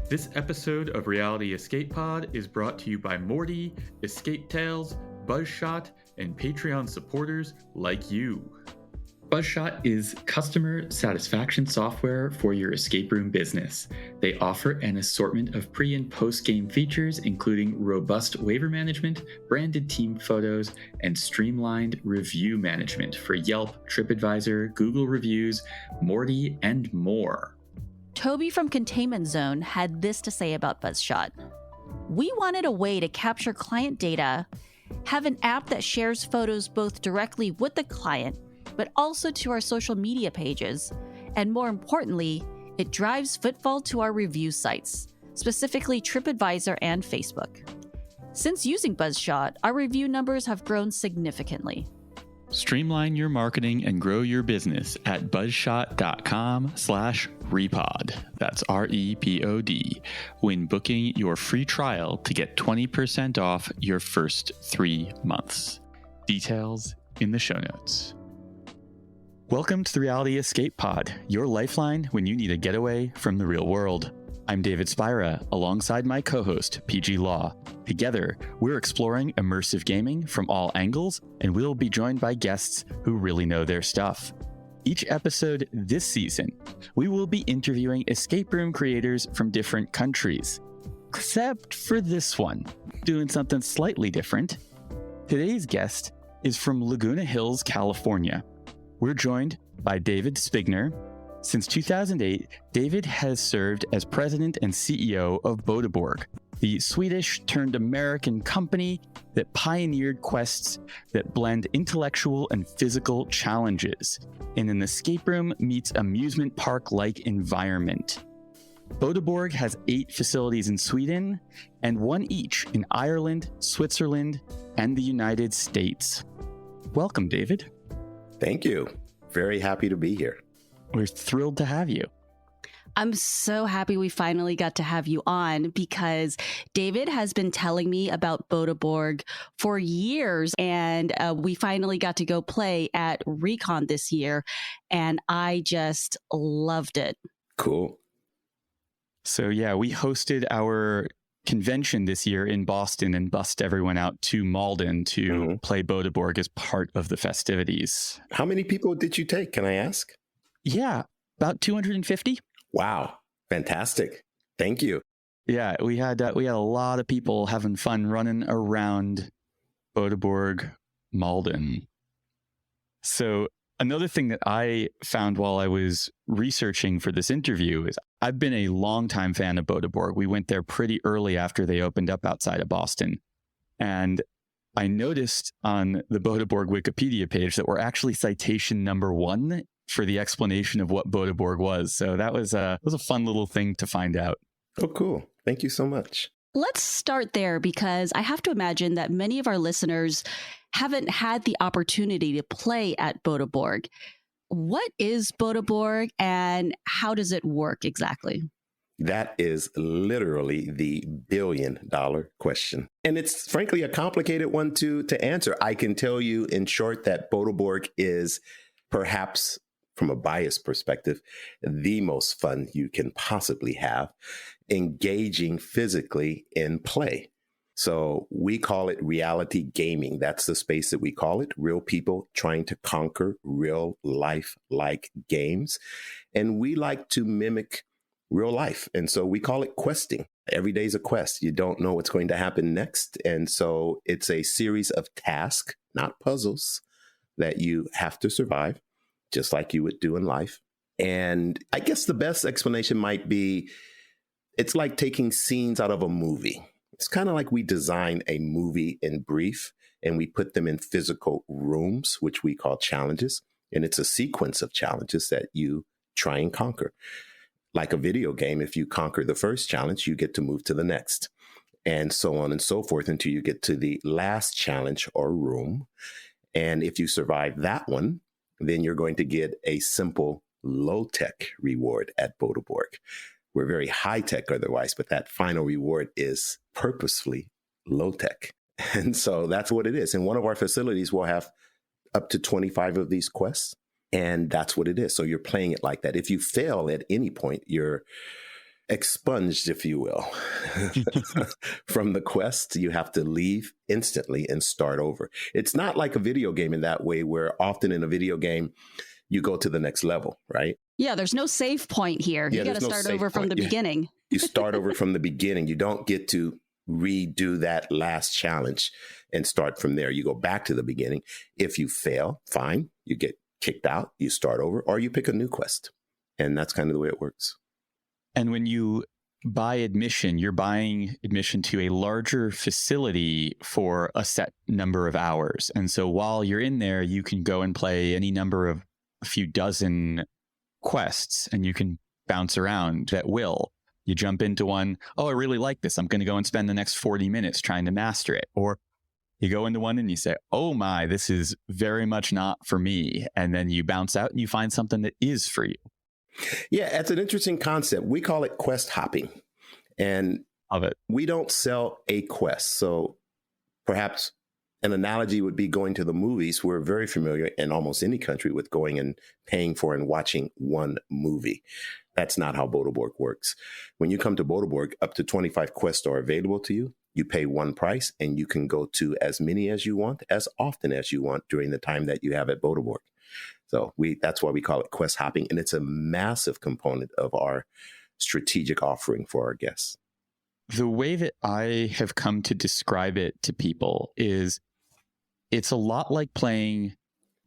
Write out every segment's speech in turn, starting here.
This episode of Reality Escape Pod is brought to you by Morty, Escape Tales, Buzzshot, and Patreon supporters like you. Buzzshot is customer satisfaction software for your escape room business. They offer an assortment of pre- and post-game features, including robust waiver management, branded team photos, and streamlined review management for Yelp, TripAdvisor, Google Reviews, Morty, and more. Toby from Containment Zone had this to say about Buzzshot. We wanted a way to capture client data, have an app that shares photos both directly with the client, but also to our social media pages, and more importantly, it drives footfall to our review sites, specifically TripAdvisor and Facebook. Since using Buzzshot, our review numbers have grown significantly. Streamline your marketing and grow your business at buzzshot.com/repod. That's REPOD. When booking your free trial to get 20% off your first 3 months. Details in the show notes. Welcome to the Reality Escape Pod, your lifeline when you need a getaway from the real world. I'm David Spigner, alongside my co-host, PG Law. Together, we're exploring immersive gaming from all angles, and we'll be joined by guests who really know their stuff. Each episode this season, we will be interviewing escape room creators from different countries. Except for this one, doing something slightly different. Today's guest is from Laguna Hills, California. We're joined by David Spigner. Since 2008, David has served as president and CEO of Boda Borg, the Swedish turned American company that pioneered quests that blend intellectual and physical challenges in an escape room meets amusement park-like environment. Boda Borg has 8 facilities in Sweden and 1 each in Ireland, Switzerland, and the United States. Welcome, David. Thank you. Very happy to be here. We're thrilled to have you. I'm so happy we finally got to have you on because David has been telling me about Boda Borg for years, and we finally got to go play at Recon this year, and I just loved it. Cool. So yeah, we hosted our convention this year in Boston and bussed everyone out to Malden to play Boda Borg as part of the festivities. How many people did you take, can I ask? Yeah, about 250. Wow. Fantastic. Thank you. Yeah, we had a lot of people having fun running around Boda Borg Malden. So another thing that I found while I was researching for this interview is I've been a longtime fan of Boda Borg. We went there pretty early after they opened up outside of Boston. And I noticed on the Boda Borg Wikipedia page that we're actually citation number 1 for the explanation of what Boda Borg was. So that was a fun little thing to find out. Oh, cool. Thank you so much. Let's start there because I have to imagine that many of our listeners haven't had the opportunity to play at Boda Borg. What is Boda Borg and how does it work exactly? That is literally the billion-dollar question. And it's frankly a complicated one to answer. I can tell you in short that Boda Borg is perhaps, from a biased perspective, the most fun you can possibly have, engaging physically in play. So we call it reality gaming. That's the space that we call it. Real people trying to conquer real life-like games. And we like to mimic real life. And so we call it questing. Every day is a quest. You don't know what's going to happen next. And so it's a series of tasks, not puzzles, that you have to survive, just like you would do in life. And I guess the best explanation might be, it's like taking scenes out of a movie. It's kind of like we design a movie in brief and we put them in physical rooms, which we call challenges. And it's a sequence of challenges that you try and conquer. Like a video game, if you conquer the first challenge, you get to move to the next, and so on and so forth until you get to the last challenge or room. And if you survive that one, then you're going to get a simple low-tech reward at Boda Borg. We're very high-tech otherwise, but that final reward is purposefully low-tech. And so that's what it is. In one of our facilities, we'll have up to 25 of these quests. And that's what it is. So you're playing it like that. If you fail at any point, you're expunged, if you will, from the quest. You have to leave instantly and start over. It's not like a video game in that way, where often in a video game, you go to the next level, right? Yeah, there's no save point here. Yeah, You got to there's no start save over from point. the Yeah. beginning. You start over from the beginning. You don't get to redo that last challenge and start from there. You go back to the beginning. If you fail, fine. You get kicked out. You start over, or you pick a new quest. And that's kind of the way it works. And when you buy admission, you're buying admission to a larger facility for a set number of hours. And so while you're in there, you can go and play any number of a few dozen quests, and you can bounce around at will. You jump into one, oh, I really like this. I'm going to go and spend the next 40 minutes trying to master it. Or you go into one and you say, oh my, this is very much not for me. And then you bounce out and you find something that is for you. Yeah, it's an interesting concept. We call it quest hopping. And Of it. we don't sell a quest. So perhaps an analogy would be going to the movies. We're very familiar in almost any country with going and paying for and watching one movie. That's not how Boda Borg works. When you come to Boda Borg, up to 25 quests are available to you. You pay one price and you can go to as many as you want, as often as you want during the time that you have at Boda Borg. So that's why we call it quest hopping. And it's a massive component of our strategic offering for our guests. The way that I have come to describe it to people is it's a lot like playing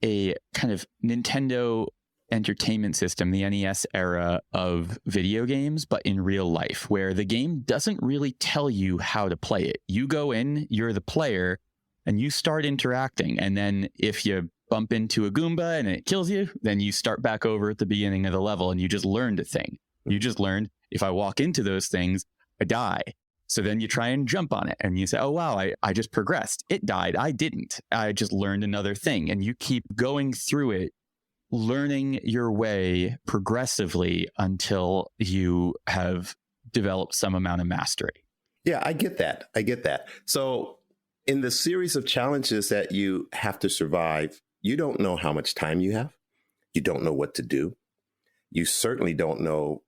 a kind of Nintendo entertainment system, the NES era of video games, but in real life, where the game doesn't really tell you how to play it. You go in, you're the player, and you start interacting. And then if you bump into a Goomba and it kills you, then you start back over at the beginning of the level and you just learned a thing. You just learned, if I walk into those things, I die. So then you try and jump on it and you say, oh, wow, I just progressed. It died. I didn't. I just learned another thing. And you keep going through it, learning your way progressively until you have developed some amount of mastery. Yeah, I get that. So in the series of challenges that you have to survive, you don't know how much time you have. You don't know what to do. You certainly don't know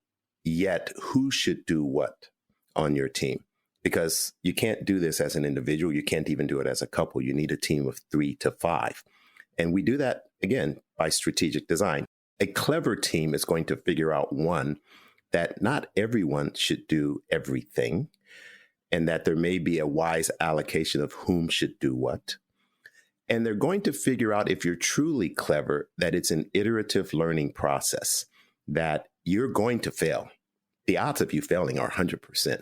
yet who should do what on your team, because you can't do this as an individual. You can't even do it as a couple. You need a team of 3 to 5. And we do that, again, by strategic design. A clever team is going to figure out, one, that not everyone should do everything, and that there may be a wise allocation of whom should do what. And they're going to figure out, if you're truly clever, that it's an iterative learning process, that you're going to fail. The odds of you failing are 100%.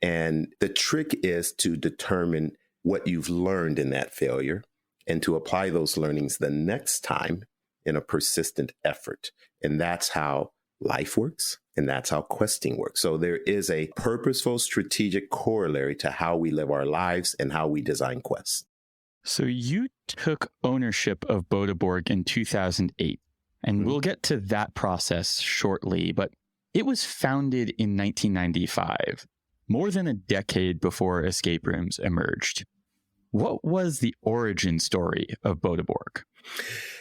And the trick is to determine what you've learned in that failure and to apply those learnings the next time in a persistent effort. And that's how life works. And that's how questing works. So there is a purposeful, strategic corollary to how we live our lives and how we design quests. So you took ownership of Boda Borg in 2008, and we'll get to that process shortly, but it was founded in 1995, more than a decade before escape rooms emerged. What was the origin story of Boda Borg?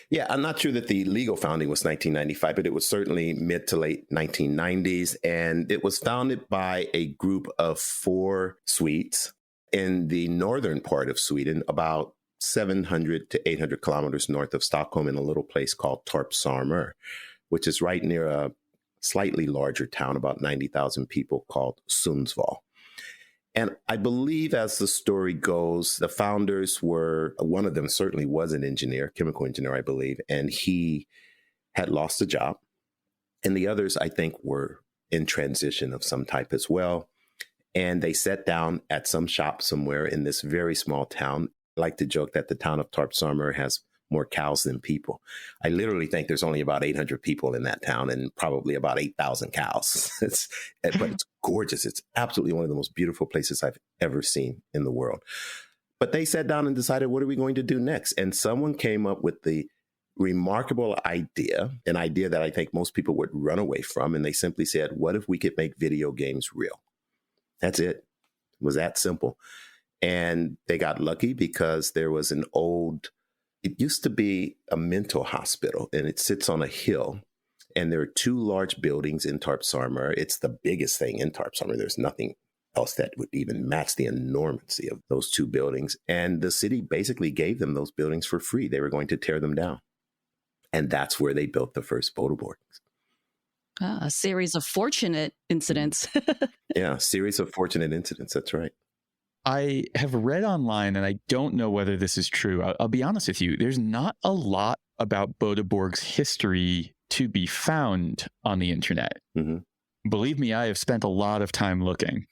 Yeah, I'm not sure that the legal founding was 1995, but it was certainly mid to late 1990s. And it was founded by a group of 4 Swedes in the northern part of Sweden, about 700 to 800 kilometers north of Stockholm, in a little place called Torpshammar, which is right near a slightly larger town, about 90,000 people, called Sundsvall. And I believe, as the story goes, the founders were, one of them certainly was an engineer, chemical engineer, I believe, and he had lost a job. And the others, I think, were in transition of some type as well. And they sat down at some shop somewhere in this very small town. I like to joke that the town of Torpshammar has more cows than people. I literally think there's only about 800 people in that town and probably about 8,000 cows. But it's gorgeous. It's absolutely one of the most beautiful places I've ever seen in the world. But they sat down and decided, what are we going to do next? And someone came up with the remarkable idea, an idea that I think most people would run away from. And they simply said, what if we could make video games real? That's it. It was that simple. And they got lucky because there was it used to be a mental hospital, and it sits on a hill And there are two large buildings in Torpsarmar. It's the biggest thing in Torpsarmar. There's nothing else that would even match the enormity of those two buildings. And the city basically gave them those buildings for free. They were going to tear them down. And that's where they built the first Boda Borgs. A series of fortunate incidents. Yeah, a series of fortunate incidents. That's right. I have read online, and I don't know whether this is true. I'll be honest with you. There's not a lot about Boda Borg's history to be found on the internet. Mm-hmm. Believe me, I have spent a lot of time looking.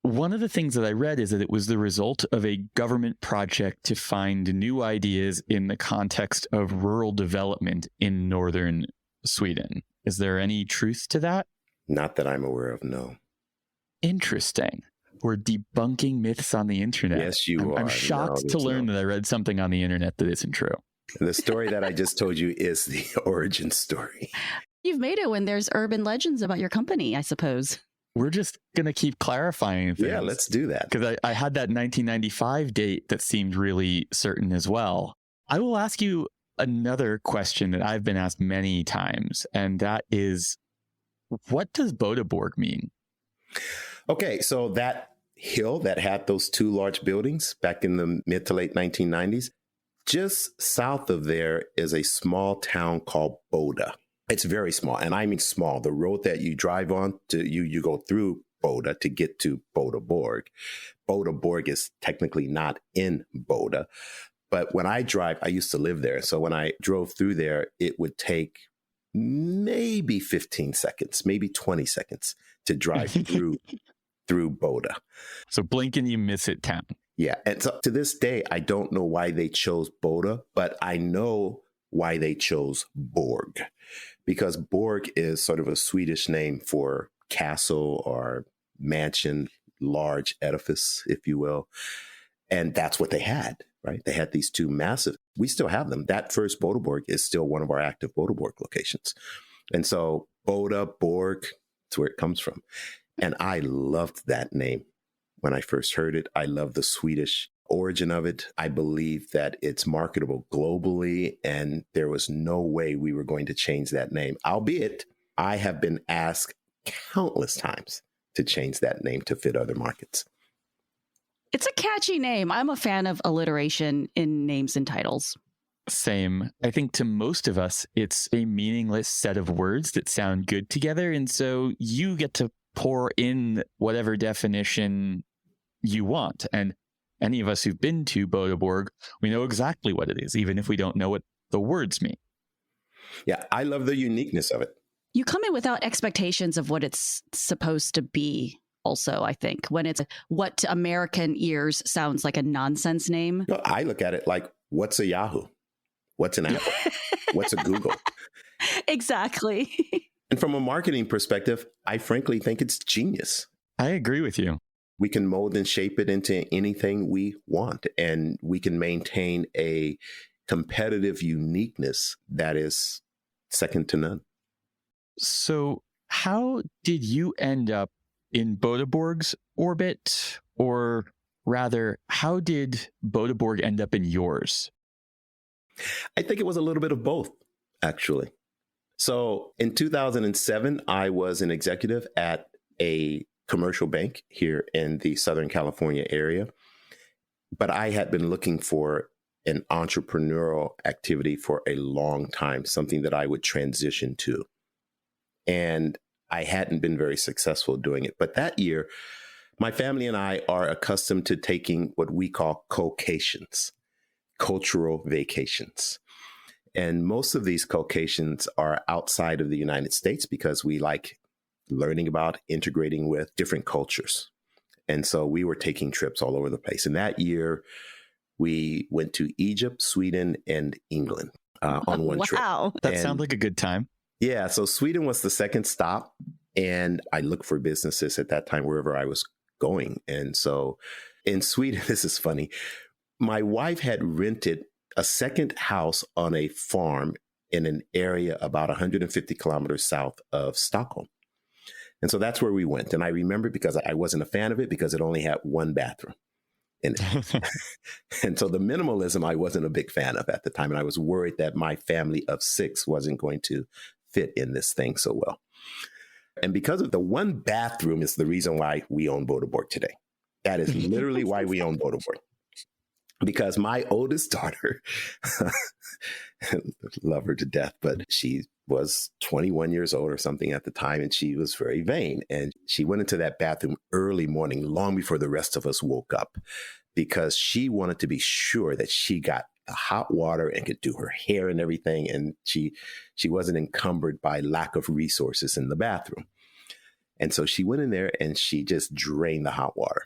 One of the things that I read is that it was the result of a government project to find new ideas in the context of rural development in northern Sweden. Is there any truth to that? Not that I'm aware of, no. Interesting. We're debunking myths on the internet. Yes, you are. I'm shocked to learn that I read something on the internet that isn't true. The story that I just told you is the origin story. You've made it when there's urban legends about your company, I suppose. We're just going to keep clarifying things. Yeah, let's do that. Because I had that 1995 date that seemed really certain as well. I will ask you another question that I've been asked many times, and that is, what does Boda Borg mean? Okay, so that hill that had those two large buildings back in the mid to late 1990s, just south of there is a small town called Boda. It's very small, and I mean small. The road that you drive on, you go through Boda to get to Boda Borg. Boda Borg is technically not in Boda, but when I drive, I used to live there. So when I drove through there, it would take maybe 15 seconds, maybe 20 seconds to drive through Boda. So blink and you miss it town. Yeah. And so to this day, I don't know why they chose Boda, but I know why they chose Borg, because Borg is sort of a Swedish name for castle or mansion, large edifice, if you will. And that's what they had, right? They had these two massive, we still have them. That first Boda Borg is still one of our active Boda Borg locations. And so Boda Borg, that's where it comes from. And I loved that name when I first heard it. I love the Swedish origin of it. I believe that it's marketable globally, and there was no way we were going to change that name, albeit I have been asked countless times to change that name to fit other markets. It's a catchy name. I'm a fan of alliteration in names and titles. Same. I think to most of us, it's a meaningless set of words that sound good together. And so you get to pour in whatever definition you want. And any of us who've been to Boda Borg, we know exactly what it is, even if we don't know what the words mean. Yeah, I love the uniqueness of it. You come in without expectations of what it's supposed to be. Also, I think when it's what to American ears sounds like a nonsense name. No, I look at it like, what's a Yahoo? What's an Apple? What's a Google? Exactly. And from a marketing perspective, I frankly think it's genius. I agree with you. We can mold and shape it into anything we want, and we can maintain a competitive uniqueness that is second to none. So how did you end up in Boda Borg's orbit? Or rather, how did Boda Borg end up in yours? I think it was a little bit of both, actually. So in 2007, I was an executive at a commercial bank here in the Southern California area. But I had been looking for an entrepreneurial activity for a long time, something that I would transition to. And I hadn't been very successful doing it. But that year, my family and I are accustomed to taking what we call cocations, cultural vacations. And most of these cocations are outside of the United States because we like learning about integrating with different cultures. And so we were taking trips all over the place. And that year, we went to Egypt, Sweden, and England on one trip. Wow. That sounds like a good time. Yeah. So Sweden was the second stop. And I looked for businesses at that time wherever I was going. And so in Sweden, this is funny. My wife had rented a second house on a farm in an area about 150 kilometers south of Stockholm. And so that's where we went. And I remember because I wasn't a fan of it because it only had one bathroom in it. And so the minimalism I wasn't a big fan of at the time. And I was worried that my family of 6 wasn't going to fit in this thing so well. And because of the one bathroom is the reason why we own Boda Borg today. That is literally why we own Boda Borg. Because my oldest daughter, love her to death, but she was 21 years old or something at the time, and she was very vain. And she went into that bathroom early morning, long before the rest of us woke up, because she wanted to be sure that she got the hot water and could do her hair and everything. And she wasn't encumbered by lack of resources in the bathroom. And so she went in there and she just drained the hot water.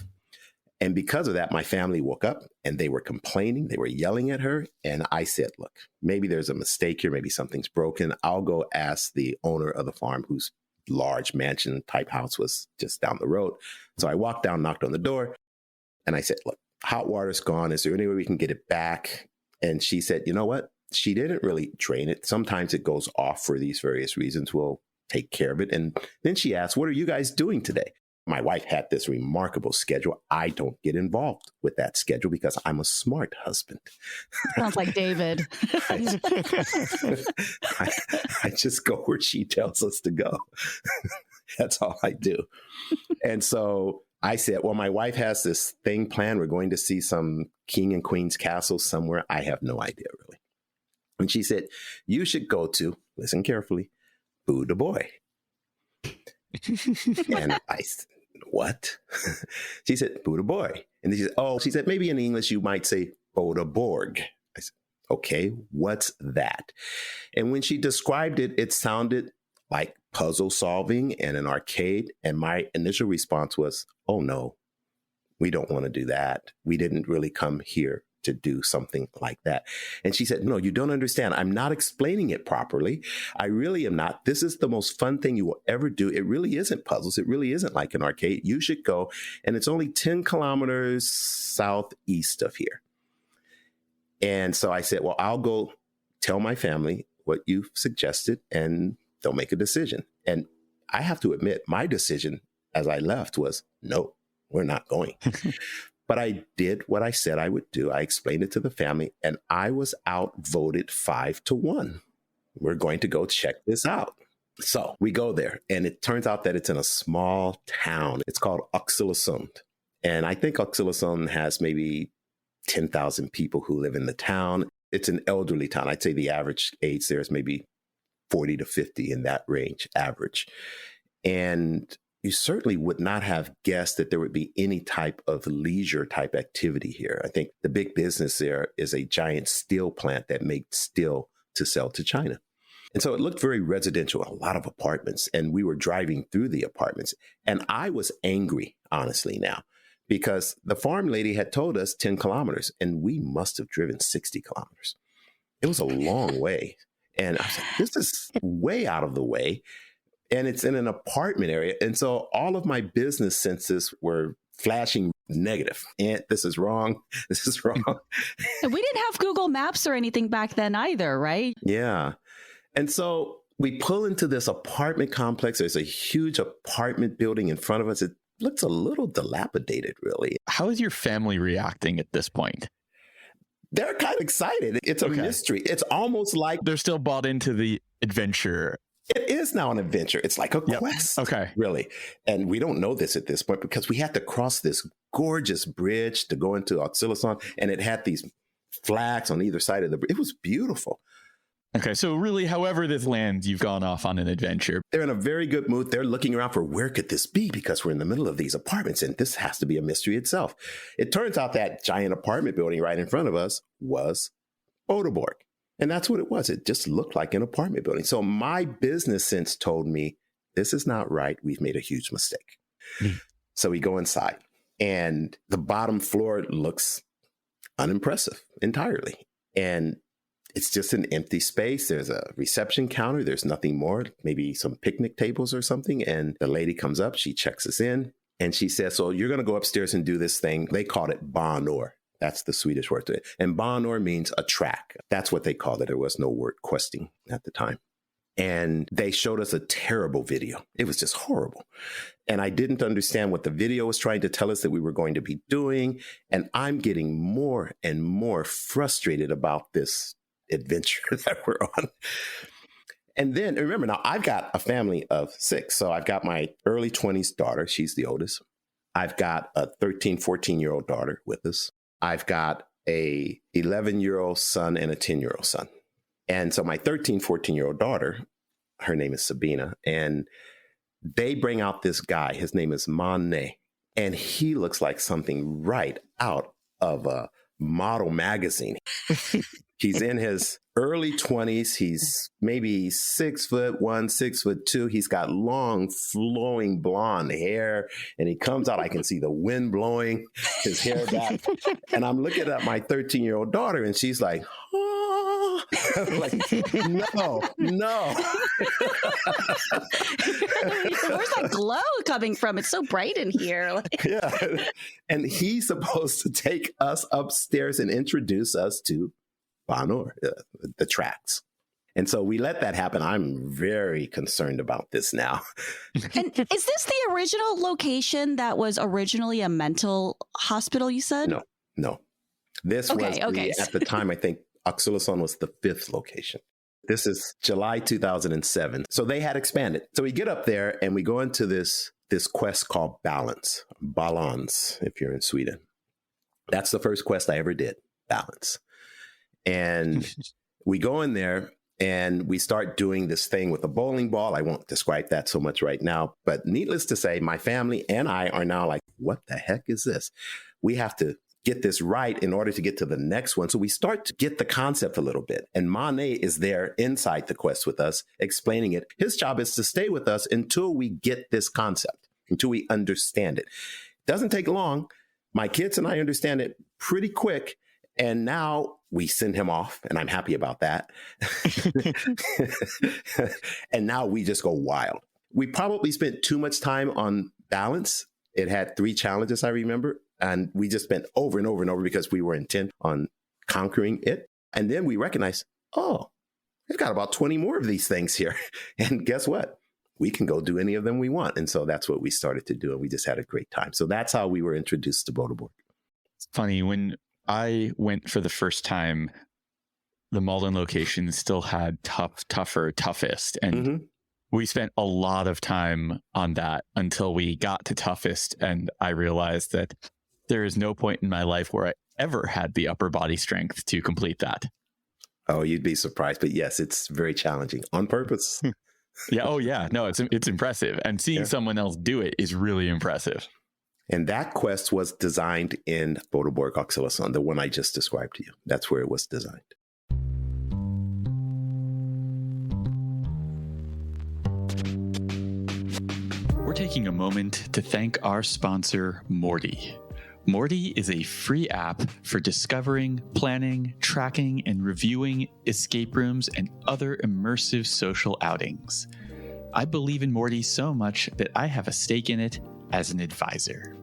And because of that, my family woke up and they were complaining. They were yelling at her. And I said, look, maybe there's a mistake here. Maybe something's broken. I'll go ask the owner of the farm, whose large mansion type house was just down the road. So I walked down, knocked on the door, and I said, look, hot water's gone. Is there any way we can get it back? And she said, you know what? She didn't really drain it. Sometimes it goes off for these various reasons. We'll take care of it. And then she asked, what are you guys doing today? My wife had this remarkable schedule. I don't get involved with that schedule because I'm a smart husband. Sounds like David. I just go where she tells us to go. That's all I do. And so I said, well, my wife has this thing planned. We're going to see some king and queen's castles somewhere. I have no idea, really. And she said, you should go to, listen carefully, Boda Borg. And I said, what? She said, Boda Borg. And then she said, maybe in English you might say Boda Borg. I said, okay, what's that? And when she described it, it sounded like puzzle solving and an arcade. And my initial response was, oh no, we don't want to do that. We didn't really come here to do something like that. And she said, no, you don't understand. I'm not explaining it properly. I really am not. This is the most fun thing you will ever do. It really isn't puzzles. It really isn't like an arcade. You should go. And it's only 10 kilometers southeast of here. And so I said, well, I'll go tell my family what you've suggested and they'll make a decision. And I have to admit, my decision as I left was, no, we're not going. But I did what I said I would do. I explained it to the family, and I was outvoted 5-1. We're going to go check this out. So we go there, and it turns out that it's in a small town. It's called Oxelösund. And I think Oxelösund has maybe 10,000 people who live in the town. It's an elderly town. I'd say the average age there is maybe 40 to 50, in that range, average. And you certainly would not have guessed that there would be any type of leisure type activity here. I think the big business there is a giant steel plant that makes steel to sell to China. And so it looked very residential, a lot of apartments. And we were driving through the apartments. And I was angry, honestly, now, because the farm lady had told us 10 kilometers, and we must have driven 60 kilometers. It was a long way. And I was like, this is way out of the way. And it's in an apartment area. And so all of my business senses were flashing negative. And this is wrong. This is wrong. And we didn't have Google Maps or anything back then either, right? Yeah. And so we pull into this apartment complex. There's a huge apartment building in front of us. It looks a little dilapidated, really. How is your family reacting at this point? They're kind of excited. It's a mystery. It's almost like they're still bought into the adventure. It is now an adventure. It's like a quest, really. And we don't know this at this point because we had to cross this gorgeous bridge to go into Oxelösund, and it had these flags on either side of the bridge. It was beautiful. Okay, so really, however this lands, you've gone off on an adventure. They're in a very good mood. They're looking around for where could this be because we're in the middle of these apartments, and this has to be a mystery itself. It turns out that giant apartment building right in front of us was Boda Borg. And that's what it was. It just looked like an apartment building. So my business sense told me, this is not right. We've made a huge mistake. So we go inside, and the bottom floor looks unimpressive entirely. And it's just an empty space. There's a reception counter. There's nothing more, maybe some picnic tables or something. And the lady comes up, she checks us in, and she says, so you're going to go upstairs and do this thing. They called it banor. That's the Swedish word to it. And banor means a track. That's what they called it. There was no word questing at the time. And they showed us a terrible video. It was just horrible. And I didn't understand what the video was trying to tell us that we were going to be doing. And I'm getting more and more frustrated about this adventure that we're on. And then remember, now I've got a family of 6. So I've got my early 20s daughter. She's the oldest. I've got a 13, 14-year-old daughter with us. I've got a 11-year-old son and a 10-year-old son. And so my 13, 14-year-old daughter, her name is Sabina, and they bring out this guy. His name is Monet, and he looks like something right out of a model magazine. He's in his early 20s. He's maybe 6'1", 6'2". He's got long, flowing blonde hair, and he comes out. I can see the wind blowing his hair back. And I'm looking at my 13-year-old daughter, and she's like, oh. I'm like, no. Where's that glow coming from? It's so bright in here. Yeah. And he's supposed to take us upstairs and introduce us to Bonheur, the tracks. And so we let that happen. I'm very concerned about this now. And is this the original location that was originally a mental hospital, you said? No. This was at the time, I think Oxyloson was the 5th location. This is July 2007. So they had expanded. So we get up there and we go into this quest called Balance, if you're in Sweden. That's the first quest I ever did, Balance. And we go in there and we start doing this thing with a bowling ball. I won't describe that so much right now, but needless to say, my family and I are now like, what the heck is this? We have to get this right in order to get to the next one. So we start to get the concept a little bit. And Monet is there inside the quest with us, explaining it. His job is to stay with us until we get this concept, until we understand it. Doesn't take long. My kids and I understand it pretty quick. And now we send him off, and I'm happy about that. And now we just go wild. We probably spent too much time on Balance. It had 3 challenges, I remember. And we just spent over and over and over because we were intent on conquering it. And then we recognized, oh, we've got about 20 more of these things here. And guess what? We can go do any of them we want. And so that's what we started to do. And we just had a great time. So that's how we were introduced to Boda Borg. It's funny, when I went for the first time, the Malden location still had toughest. And we spent a lot of time on that until we got to toughest. And I realized that there is no point in my life where I ever had the upper body strength to complete that. Oh, you'd be surprised. But yes, it's very challenging on purpose. Yeah. Oh, yeah. No, it's impressive. And seeing someone else do it is really impressive. And that quest was designed in Boda Borg Oxyloson, the one I just described to you. That's where it was designed. We're taking a moment to thank our sponsor, Morty. Morty is a free app for discovering, planning, tracking, and reviewing escape rooms and other immersive social outings. I believe in Morty so much that I have a stake in it as an advisor.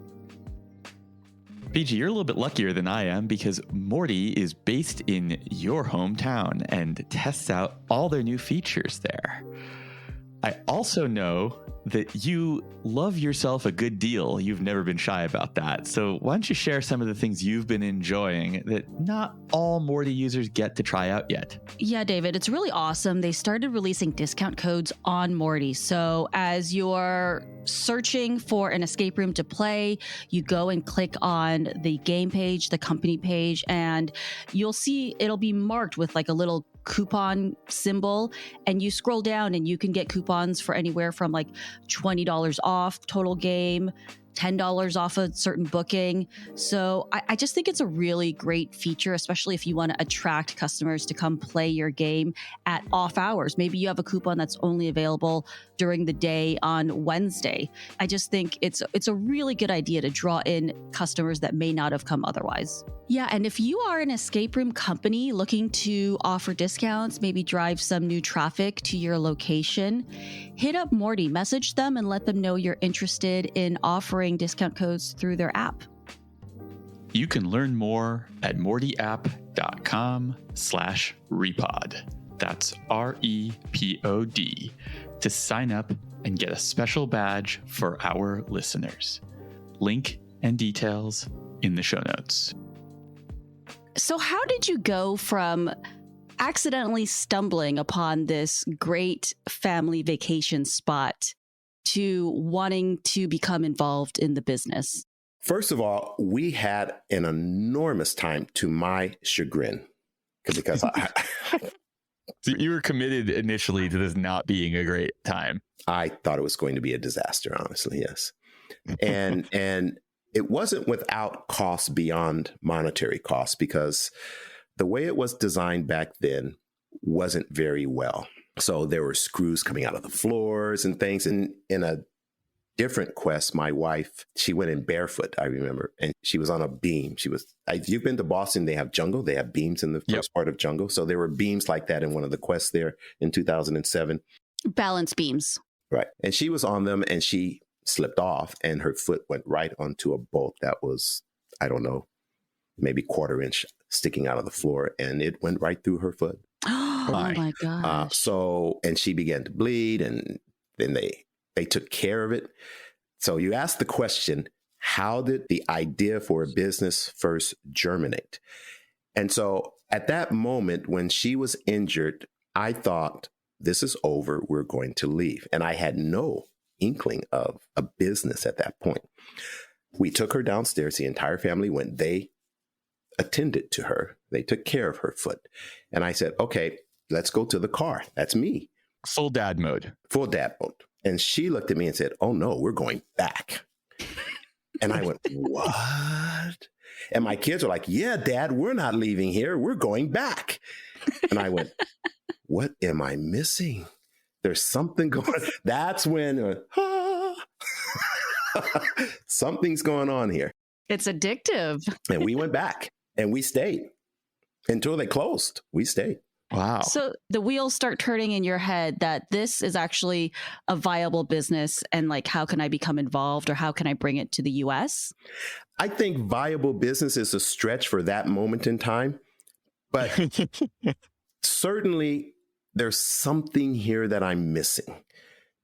PG, you're a little bit luckier than I am because Morty is based in your hometown and tests out all their new features there. I also know that you love yourself a good deal. You've never been shy about that. So why don't you share some of the things you've been enjoying that not all Morty users get to try out yet? Yeah, David, it's really awesome. They started releasing discount codes on Morty. So as you're searching for an escape room to play, you go and click on the game page, the company page, and you'll see it'll be marked with like a little coupon symbol, and you scroll down and you can get coupons for anywhere from like $20 off total game, $10 off a certain booking. So I just think it's a really great feature, especially if you want to attract customers to come play your game at off hours. Maybe you have a coupon that's only available during the day on Wednesday. I just think it's a really good idea to draw in customers that may not have come otherwise. Yeah, and if you are an escape room company looking to offer discounts, maybe drive some new traffic to your location, hit up Morty, message them and let them know you're interested in offering discount codes through their app. You can learn more at mortyapp.com/repod. That's REPOD to sign up and get a special badge for our listeners. Link and details in the show notes. So how did you go from accidentally stumbling upon this great family vacation spot to wanting to become involved in the business? First of all, we had an enormous time, to my chagrin, because So you were committed initially to this not being a great time. I thought it was going to be a disaster, honestly, yes. And it wasn't without costs beyond monetary costs, because the way it was designed back then wasn't very well. So there were screws coming out of the floors and things. And in a different quest, my wife, she went in barefoot, I remember, and she was on a beam. You've been to Boston, they have jungle, they have beams in the first part of jungle. So there were beams like that in one of the quests there in 2007. Balance beams. Right. And she was on them and she slipped off and her foot went right onto a bolt that was, I don't know, maybe 1/4 inch sticking out of the floor, and it went right through her foot. Oh my gosh. And she began to bleed, and then they took care of it. So you asked the question, how did the idea for a business first germinate? And so at that moment when she was injured, I thought, this is over, we're going to leave. And I had no inkling of a business at that point. We took her downstairs, the entire family went, they attended to her, they took care of her foot. And I said, okay, let's go to the car. That's me. Full dad mode. Full dad mode. And she looked at me and said, oh no, we're going back. And I went, what? And my kids were like, yeah, Dad, we're not leaving here. We're going back. And I went, what am I missing? There's something going on. That's when something's going on here. It's addictive. And we went back and we stayed until they closed. We stayed. Wow. So the wheels start turning in your head that this is actually a viable business, and like, how can I become involved, or how can I bring it to the US? I think viable business is a stretch for that moment in time, but certainly there's something here that I'm missing.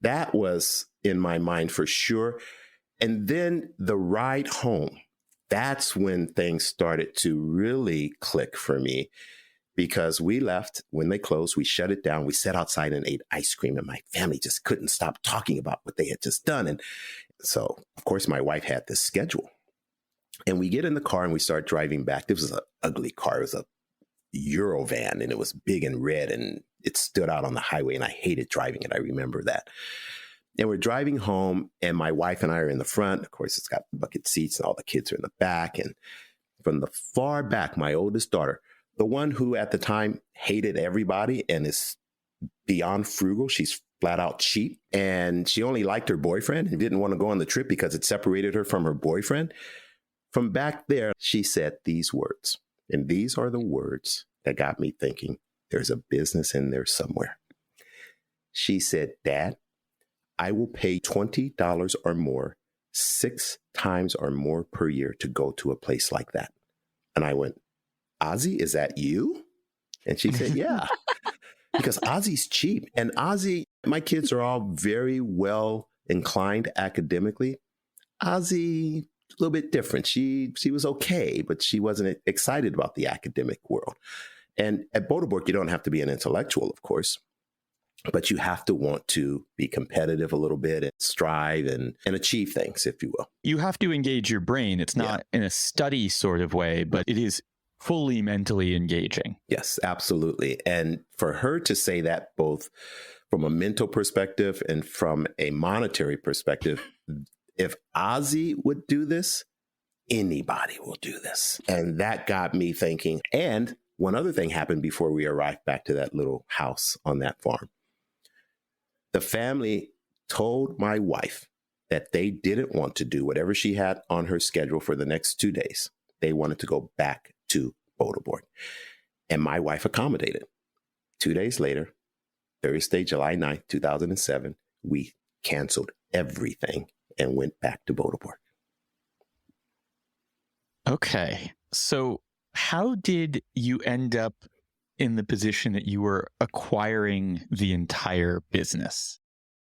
That was in my mind for sure. And then the ride home, that's when things started to really click for me. Because we left when they closed, we shut it down. We sat outside and ate ice cream, and my family just couldn't stop talking about what they had just done. And so, of course, my wife had this schedule. And we get in the car and we start driving back. This was an ugly car. It was a Eurovan, and it was big and red, and it stood out on the highway, and I hated driving it. I remember that. And we're driving home, and my wife and I are in the front. Of course, it's got bucket seats, and all the kids are in the back. And from the far back, my oldest daughter, the one who at the time hated everybody and is beyond frugal. She's flat out cheap. And she only liked her boyfriend and didn't want to go on the trip because it separated her from her boyfriend. From back there, she said these words. And these are the words that got me thinking, there's a business in there somewhere. She said, Dad, I will pay $20 or more, 6 times or more per year to go to a place like that. And I went, Ozzy, is that you? And she said, yeah, because Ozzy's cheap. And Ozzy, my kids are all very well inclined academically. Ozzy, a little bit different. She was okay, but she wasn't excited about the academic world. And at Boda Borg, you don't have to be an intellectual, of course, but you have to want to be competitive a little bit and strive and achieve things, if you will. You have to engage your brain. It's not in a study sort of way, but it is fully mentally engaging. Yes, absolutely. And for her to say that both from a mental perspective and from a monetary perspective, if Ozzy would do this, anybody will do this. And that got me thinking. And one other thing happened before we arrived back to that little house on that farm. The family told my wife that they didn't want to do whatever she had on her schedule for the next 2 days. They wanted to go back to Boda Borg. And my wife accommodated. 2 days later, Thursday, July 9th, 2007, we canceled everything and went back to Boda Borg. Okay. So how did you end up in the position that you were acquiring the entire business?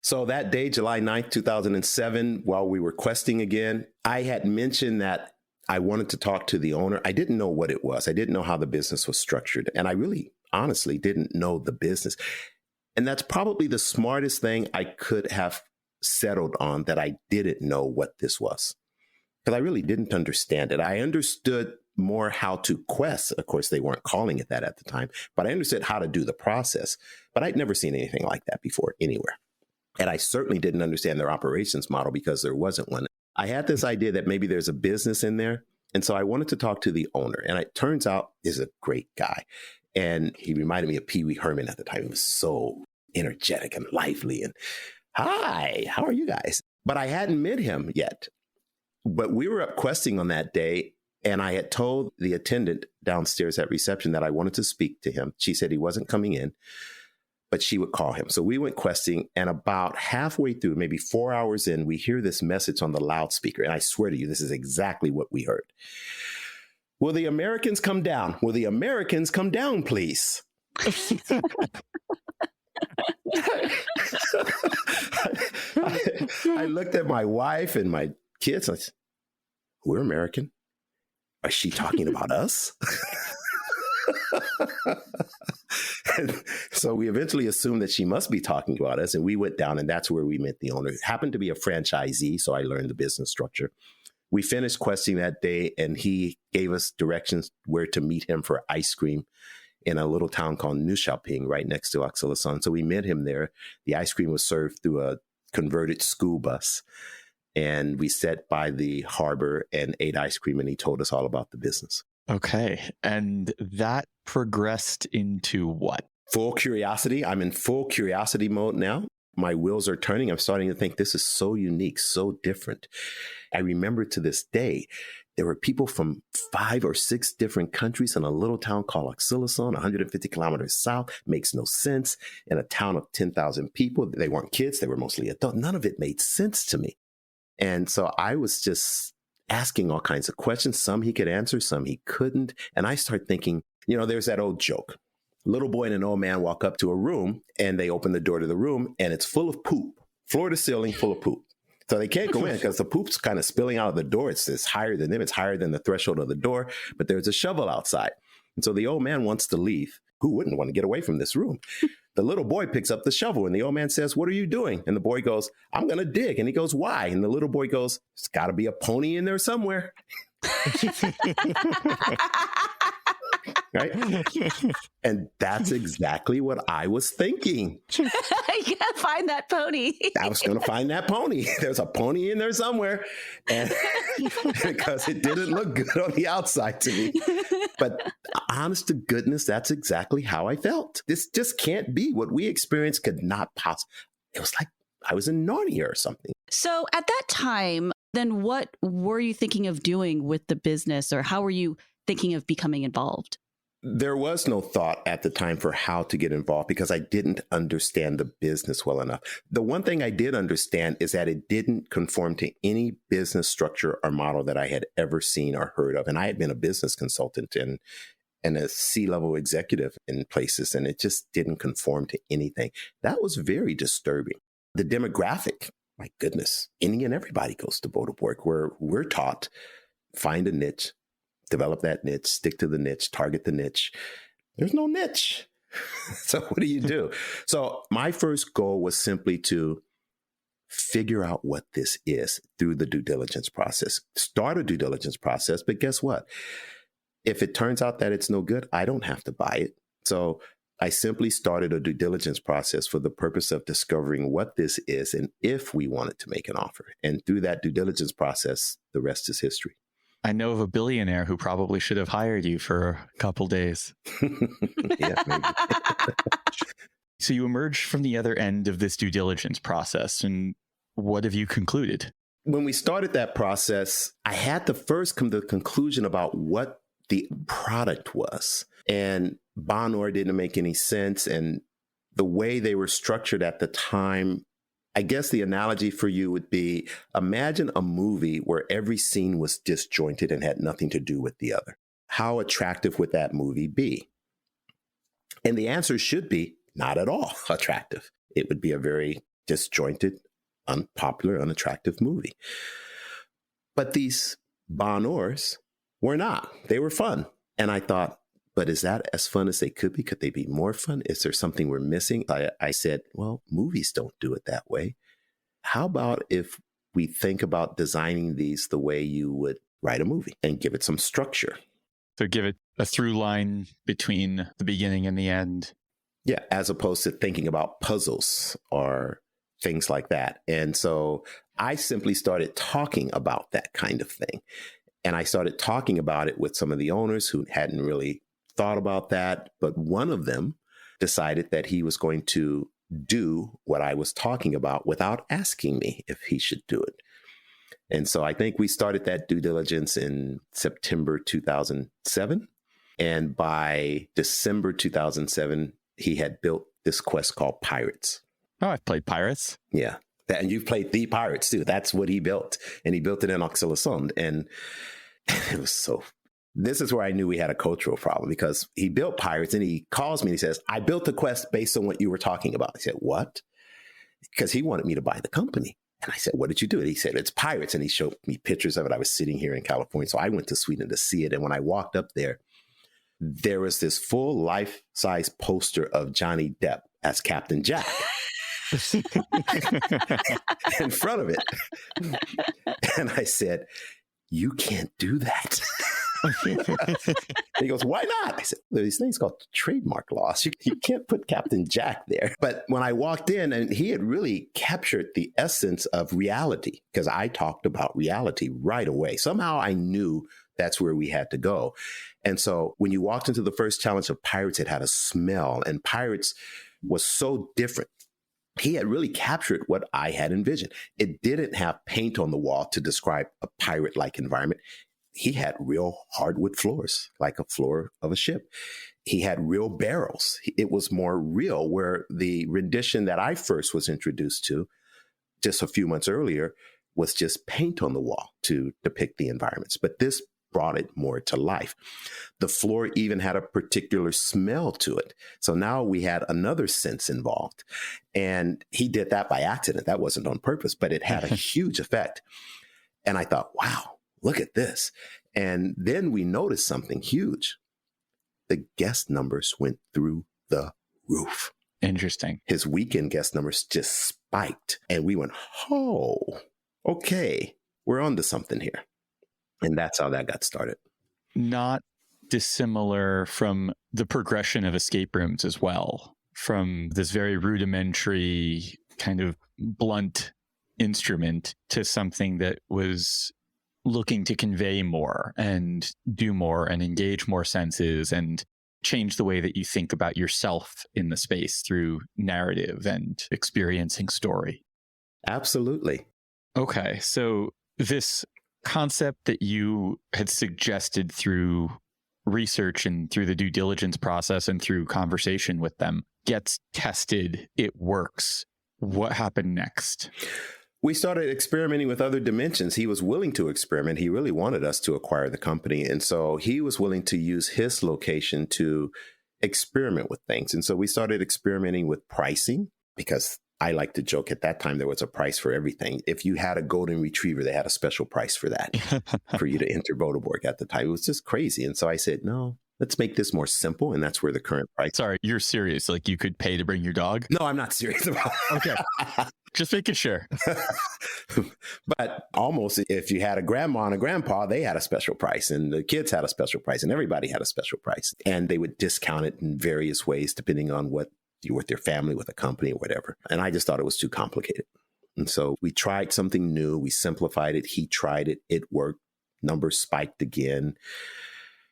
So that day, July 9th, 2007, while we were questing again, I had mentioned that I wanted to talk to the owner. I didn't know what it was. I didn't know how the business was structured. And I honestly didn't know the business. And that's probably the smartest thing I could have settled on, that I didn't know what this was, because I really didn't understand it. I understood more how to quest. Of course, they weren't calling it that at the time, but I understood how to do the process. But I'd never seen anything like that before anywhere. And I certainly didn't understand their operations model, because there wasn't one. I had this idea that maybe there's a business in there. And so I wanted to talk to the owner. And it turns out he's a great guy. And he reminded me of Pee Wee Herman at the time. He was so energetic and lively. And, hi, how are you guys? But I hadn't met him yet. But we were up questing on that day. And I had told the attendant downstairs at reception that I wanted to speak to him. She said he wasn't coming in, but she would call him. So we went questing, and about halfway through, maybe 4 hours in, we hear this message on the loudspeaker. And I swear to you, this is exactly what we heard. Will the Americans come down? Will the Americans come down, please? I looked at my wife and my kids. I said, we're American. Is she talking about us? And so we eventually assumed that she must be talking about us. And we went down, and that's where we met the owner. It happened to be a franchisee, so I learned the business structure. We finished questing that day, and he gave us directions where to meet him for ice cream in a little town called Nyköping, right next to Oxelösund. So we met him there. The ice cream was served through a converted school bus. And we sat by the harbor and ate ice cream, and he told us all about the business. Okay. And that progressed into what? Full curiosity. I'm in full curiosity mode now. My wheels are turning. I'm starting to think this is so unique, so different. I remember to this day, there were people from 5 or 6 different countries in a little town called Oxelösund, 150 kilometers south. Makes no sense. In a town of 10,000 people. They weren't kids. They were mostly adults. None of it made sense to me. And so I was just asking all kinds of questions. Some he could answer, some he couldn't. And I started thinking, there's that old joke. Little boy and an old man walk up to a room, and they open the door to the room, and it's full of poop, floor to ceiling, full of poop. So they can't go in because the poop's kind of spilling out of the door. It's higher than them. It's higher than the threshold of the door, but there's a shovel outside. And so the old man wants to leave. Who wouldn't want to get away from this room? The little boy picks up the shovel, and the old man says, what are you doing? And the boy goes, I'm going to dig. And he goes, why? And the little boy goes, there's got to be a pony in there somewhere. Right? And that's exactly what I was thinking. You gotta find that pony. I was going to find that pony. There's a pony in there somewhere. And because it didn't look good on the outside to me. But honest to goodness, that's exactly how I felt. This just can't be. What we experienced could not possibly. It was like I was in Narnia or something. So at that time, then what were you thinking of doing with the business, or how were you thinking of becoming involved? There was no thought at the time for how to get involved because I didn't understand the business well enough. The one thing I did understand is that it didn't conform to any business structure or model that I had ever seen or heard of. And I had been a business consultant and a C-level executive in places, and it just didn't conform to anything. That was very disturbing. The demographic, my goodness, any and everybody goes to Boda Borg, where we're taught, find a niche, develop that niche, stick to the niche, target the niche. There's no niche. So what do you do? So my first goal was simply to figure out what this is through the due diligence process. Start a due diligence process, but guess what? If it turns out that it's no good, I don't have to buy it. So I simply started a due diligence process for the purpose of discovering what this is and if we wanted to make an offer. And through that due diligence process, the rest is history. I know of a billionaire who probably should have hired you for a couple days. Yeah, maybe. So you emerged from the other end of this due diligence process, and what have you concluded? When we started that process, I had to first come to the conclusion about what the product was. And Bonor didn't make any sense. And the way they were structured at the time, I guess the analogy for you would be, imagine a movie where every scene was disjointed and had nothing to do with the other. How attractive would that movie be? And the answer should be not at all attractive. It would be a very disjointed, unpopular, unattractive movie. But these Bonors were not. They were fun. And I thought, but is that as fun as they could be? Could they be more fun? Is there something we're missing? I said, well, movies don't do it that way. How about if we think about designing these the way you would write a movie and give it some structure? So give it a through line between the beginning and the end. Yeah, as opposed to thinking about puzzles or things like that. And so I simply started talking about that kind of thing. And I started talking about it with some of the owners who hadn't really thought about that. But one of them decided that he was going to do what I was talking about without asking me if he should do it. And so I think we started that due diligence in September 2007. And by December 2007, he had built this quest called Pirates. Oh, I've played Pirates. Yeah. And you've played the Pirates too. That's what he built. And he built it in Oxelösund. And it was so, this is where I knew we had a cultural problem, because he built Pirates and he calls me and he says, I built the quest based on what you were talking about. I said, what? Because he wanted me to buy the company. And I said, what did you do? And he said, it's Pirates. And he showed me pictures of it. I was sitting here in California. So I went to Sweden to see it. And when I walked up there, there was this full life-size poster of Johnny Depp as Captain Jack in front of it. And I said, you can't do that. He goes, why not? I said, these things called trademark laws. You can't put Captain Jack there. But when I walked in, and he had really captured the essence of reality, because I talked about reality right away. Somehow I knew that's where we had to go. And so when you walked into the first challenge of Pirates, it had a smell, and Pirates was so different. He had really captured what I had envisioned. It didn't have paint on the wall to describe a pirate-like environment. He had real hardwood floors, like a floor of a ship. He had real barrels. It was more real, where the rendition that I first was introduced to just a few months earlier was just paint on the wall to depict the environments. But this brought it more to life. The floor even had a particular smell to it. So now we had another sense involved. And he did that by accident. That wasn't on purpose, but it had a huge effect. And I thought, wow, look at this. And then we noticed something huge. The guest numbers went through the roof. Interesting. His weekend guest numbers just spiked. And we went, oh, okay, we're on to something here. And that's how that got started. Not dissimilar from the progression of escape rooms as well, from this very rudimentary kind of blunt instrument to something that was looking to convey more and do more and engage more senses and change the way that you think about yourself in the space through narrative and experiencing story. Absolutely. Okay, so this concept that you had suggested through research and through the due diligence process and through conversation with them gets tested, it works. What happened next? We started experimenting with other dimensions. He was willing to experiment. He really wanted us to acquire the company. And so he was willing to use his location to experiment with things. And so we started experimenting with pricing, because I like to joke, at that time, there was a price for everything. If you had a golden retriever, they had a special price for that, for you to enter Boda Borg at the time. It was just crazy. And so I said, no, let's make this more simple. And that's where the current price. Sorry, you're serious? Like you could pay to bring your dog? No, I'm not serious about it. Okay. Just making sure. But almost, if you had a grandma and a grandpa, they had a special price, and the kids had a special price, and everybody had a special price. And they would discount it in various ways, depending on what you were with their family, with a company, or whatever. And I just thought it was too complicated. And so we tried something new. We simplified it. He tried it. It worked. Numbers spiked again.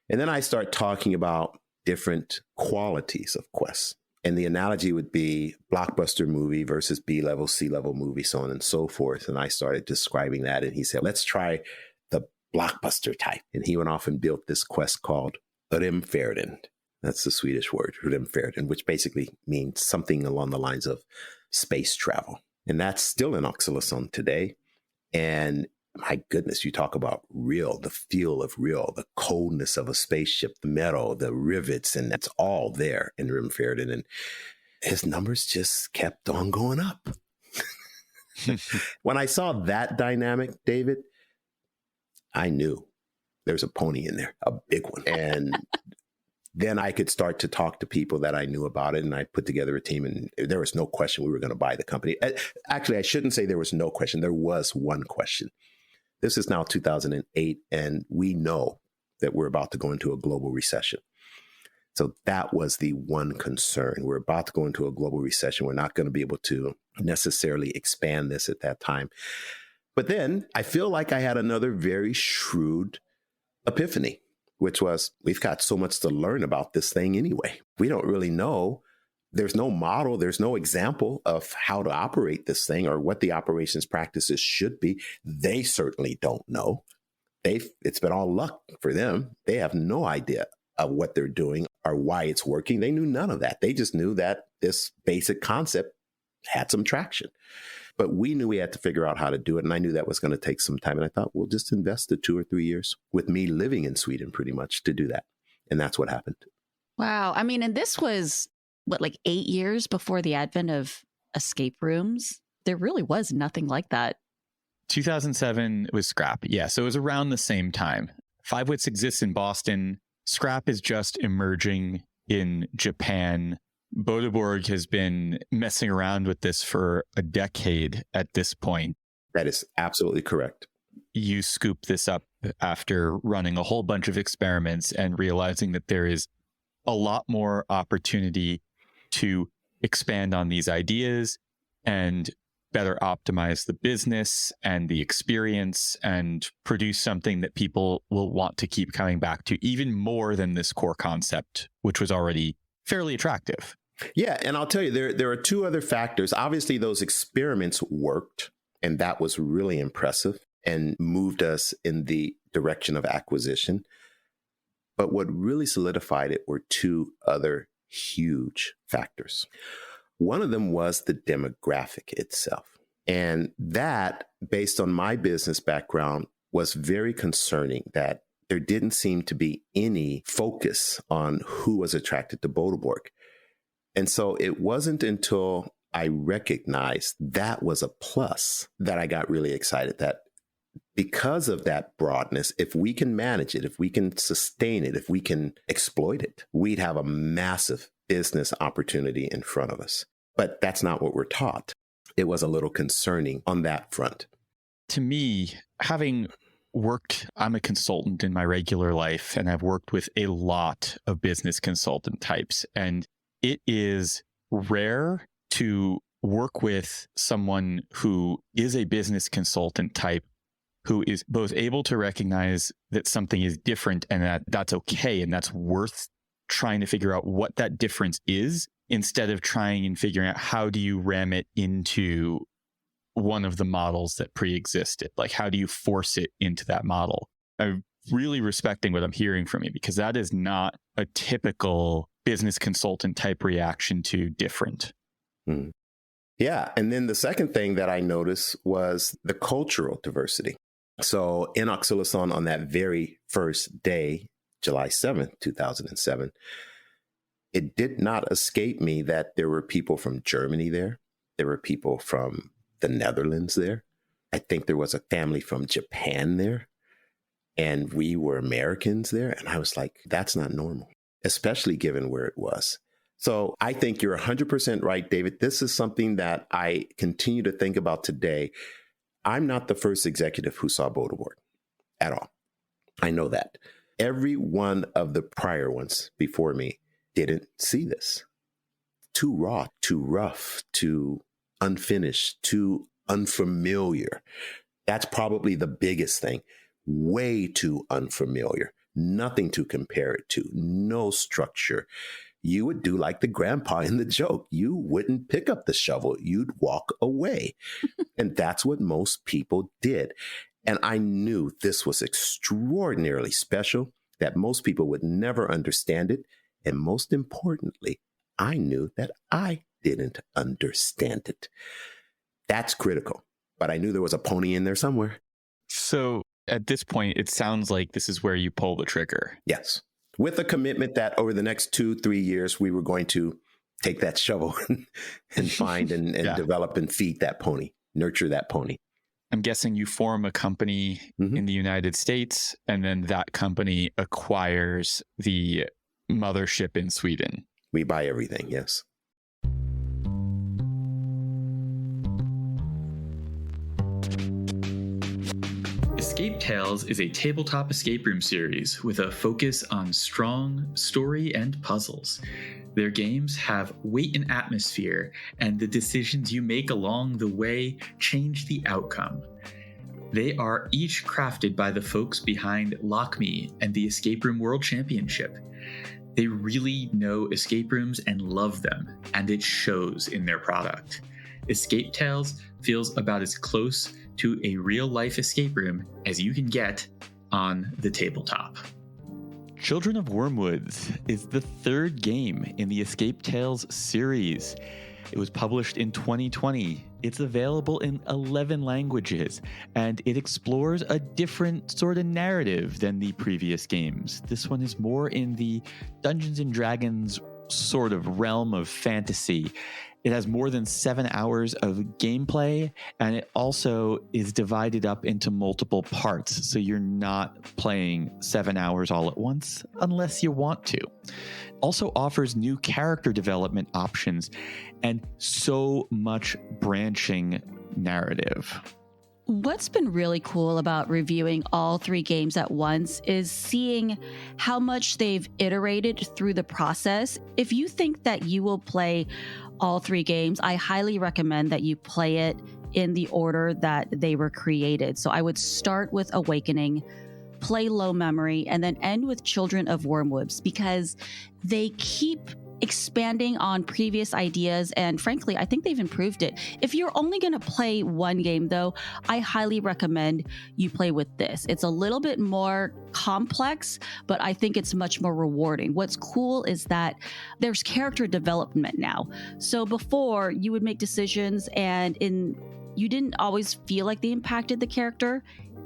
And then I start talking about different qualities of quests. And the analogy would be blockbuster movie versus B-level, C-level movie, so on and so forth. And I started describing that. And he said, let's try the blockbuster type. And he went off and built this quest called Remfärden. That's the Swedish word, Remfärden, which basically means something along the lines of space travel. And that's still in Oxelösund today. And my goodness, you talk about real, the feel of real, the coldness of a spaceship, the metal, the rivets, and that's all there in Remfärden. And his numbers just kept on going up. When I saw that dynamic, David, I knew there's a pony in there, a big one. And Then I could start to talk to people that I knew about it, and I put together a team, and there was no question we were going to buy the company. Actually, I shouldn't say there was no question. There was one question. This is now 2008, and we know that we're about to go into a global recession. So that was the one concern. We're about to go into a global recession. We're not going to be able to necessarily expand this at that time. But then I feel like I had another very shrewd epiphany, which was we've got so much to learn about this thing anyway. We don't really know. There's no model. There's no example of how to operate this thing or what the operations practices should be. They certainly don't know. It's been all luck for them. They have no idea of what they're doing or why it's working. They knew none of that. They just knew that this basic concept had some traction. But we knew we had to figure out how to do it. And I knew that was going to take some time. And I thought, we'll just invest the 2 or 3 years with me living in Sweden pretty much to do that. And that's what happened. Wow. I mean, and this was like 8 years before the advent of escape rooms? There really was nothing like that. 2007 was Scrap. Yeah. So it was around the same time. Five Wits exists in Boston. Scrap is just emerging in Japan. Boda Borg has been messing around with this for a decade at this point. That is absolutely correct. You scoop this up after running a whole bunch of experiments and realizing that there is a lot more opportunity to expand on these ideas and better optimize the business and the experience and produce something that people will want to keep coming back to, even more than this core concept, which was already fairly attractive. Yeah. And I'll tell you, there are 2 other factors. Obviously, those experiments worked, and that was really impressive and moved us in the direction of acquisition. But what really solidified it were 2 other huge factors. One of them was the demographic itself. And that, based on my business background, was very concerning that there didn't seem to be any focus on who was attracted to Boda Borg. And so it wasn't until I recognized that was a plus that I got really excited that because of that broadness, if we can manage it, if we can sustain it, if we can exploit it, we'd have a massive business opportunity in front of us. But that's not what we're taught. It was a little concerning on that front. To me, having worked, I'm a consultant in my regular life, and I've worked with a lot of business consultant types. And it is rare to work with someone who is a business consultant type, who is both able to recognize that something is different and that that's okay and that's worth trying to figure out what that difference is, instead of trying and figuring out how do you ram it into one of the models that pre-existed. Like, how do you force it into that model? I'm really respecting what I'm hearing from you, because that is not a typical business consultant type reaction to different. Mm. Yeah. And then the second thing that I noticed was the cultural diversity. So in Oxylison, on that very first day, July 7th, 2007, it did not escape me that there were people from Germany there. There were people from the Netherlands there. I think there was a family from Japan there. And we were Americans there. And I was like, that's not normal, especially given where it was. So I think you're 100% right, David. This is something that I continue to think about today. I'm not the first executive who saw Boda Borg at all. I know that. Every one of the prior ones before me didn't see this. Too raw, too rough, too unfinished, too unfamiliar. That's probably the biggest thing. Way too unfamiliar. Nothing to compare it to. No structure. You would do like the grandpa in the joke. You wouldn't pick up the shovel. You'd walk away. And that's what most people did. And I knew this was extraordinarily special, that most people would never understand it. And most importantly, I knew that I didn't understand it. That's critical. But I knew there was a pony in there somewhere. So at this point, it sounds like this is where you pull the trigger. Yes. With a commitment that over the next 2-3 years, we were going to take that shovel and find and develop and feed that pony, nurture that pony. I'm guessing you form a company in the United States, and then that company acquires the mothership in Sweden. We buy everything, yes. Escape Tales is a tabletop escape room series with a focus on strong story and puzzles. Their games have weight and atmosphere, and the decisions you make along the way change the outcome. They are each crafted by the folks behind Lock Me and the Escape Room World Championship. They really know escape rooms and love them, and it shows in their product. Escape Tales feels about as close to a real-life escape room as you can get on the tabletop. Children of Wormwoods is the third game in the Escape Tales series. It was published in 2020. It's available in 11 languages, and it explores a different sort of narrative than the previous games. This one is more in the Dungeons and Dragons sort of realm of fantasy. It has more than 7 hours of gameplay, and it also is divided up into multiple parts, so you're not playing 7 hours all at once unless you want to. Also offers new character development options and so much branching narrative. What's been really cool about reviewing all three games at once is seeing how much they've iterated through the process. If you think that you will play all three games, I highly recommend that you play it in the order that they were created. So I would start with Awakening, play Low Memory, and then end with Children of Wormwoods, because they keep expanding on previous ideas, and frankly, I think they've improved it. If you're only going to play one game, though, I highly recommend you play with this. It's a little bit more complex, but I think it's much more rewarding. What's cool is that there's character development now. So before, you would make decisions and you didn't always feel like they impacted the character.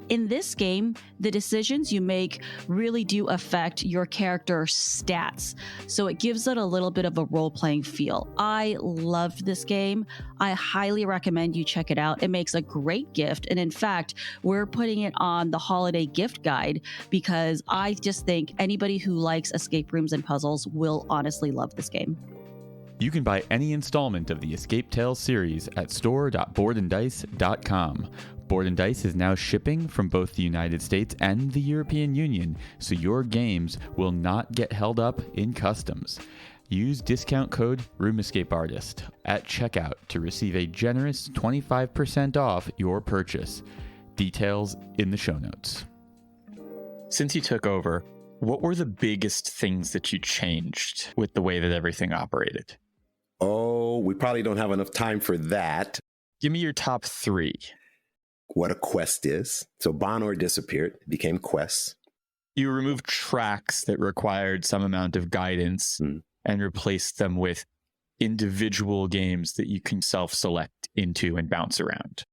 In this game, the decisions you make really do affect your character's stats, so it gives it a little bit of a role-playing feel. I loved this game. I highly recommend you check it out. It makes a great gift, and in fact, we're putting it on the holiday gift guide because I just think anybody who likes escape rooms and puzzles will honestly love this game. You can buy any installment of the Escape Tales series at store.boardanddice.com. Board & Dice is now shipping from both the United States and the European Union, so your games will not get held up in customs. Use discount code RoomEscapeArtist at checkout to receive a generous 25% off your purchase. Details in the show notes. Since you took over, what were the biggest things that you changed with the way that everything operated? Oh, we probably don't have enough time for that. Give me your top three. What a quest is. So Bonor disappeared, it became quests. You removed tracks that required some amount of guidance and replaced them with individual games that you can self-select into and bounce around.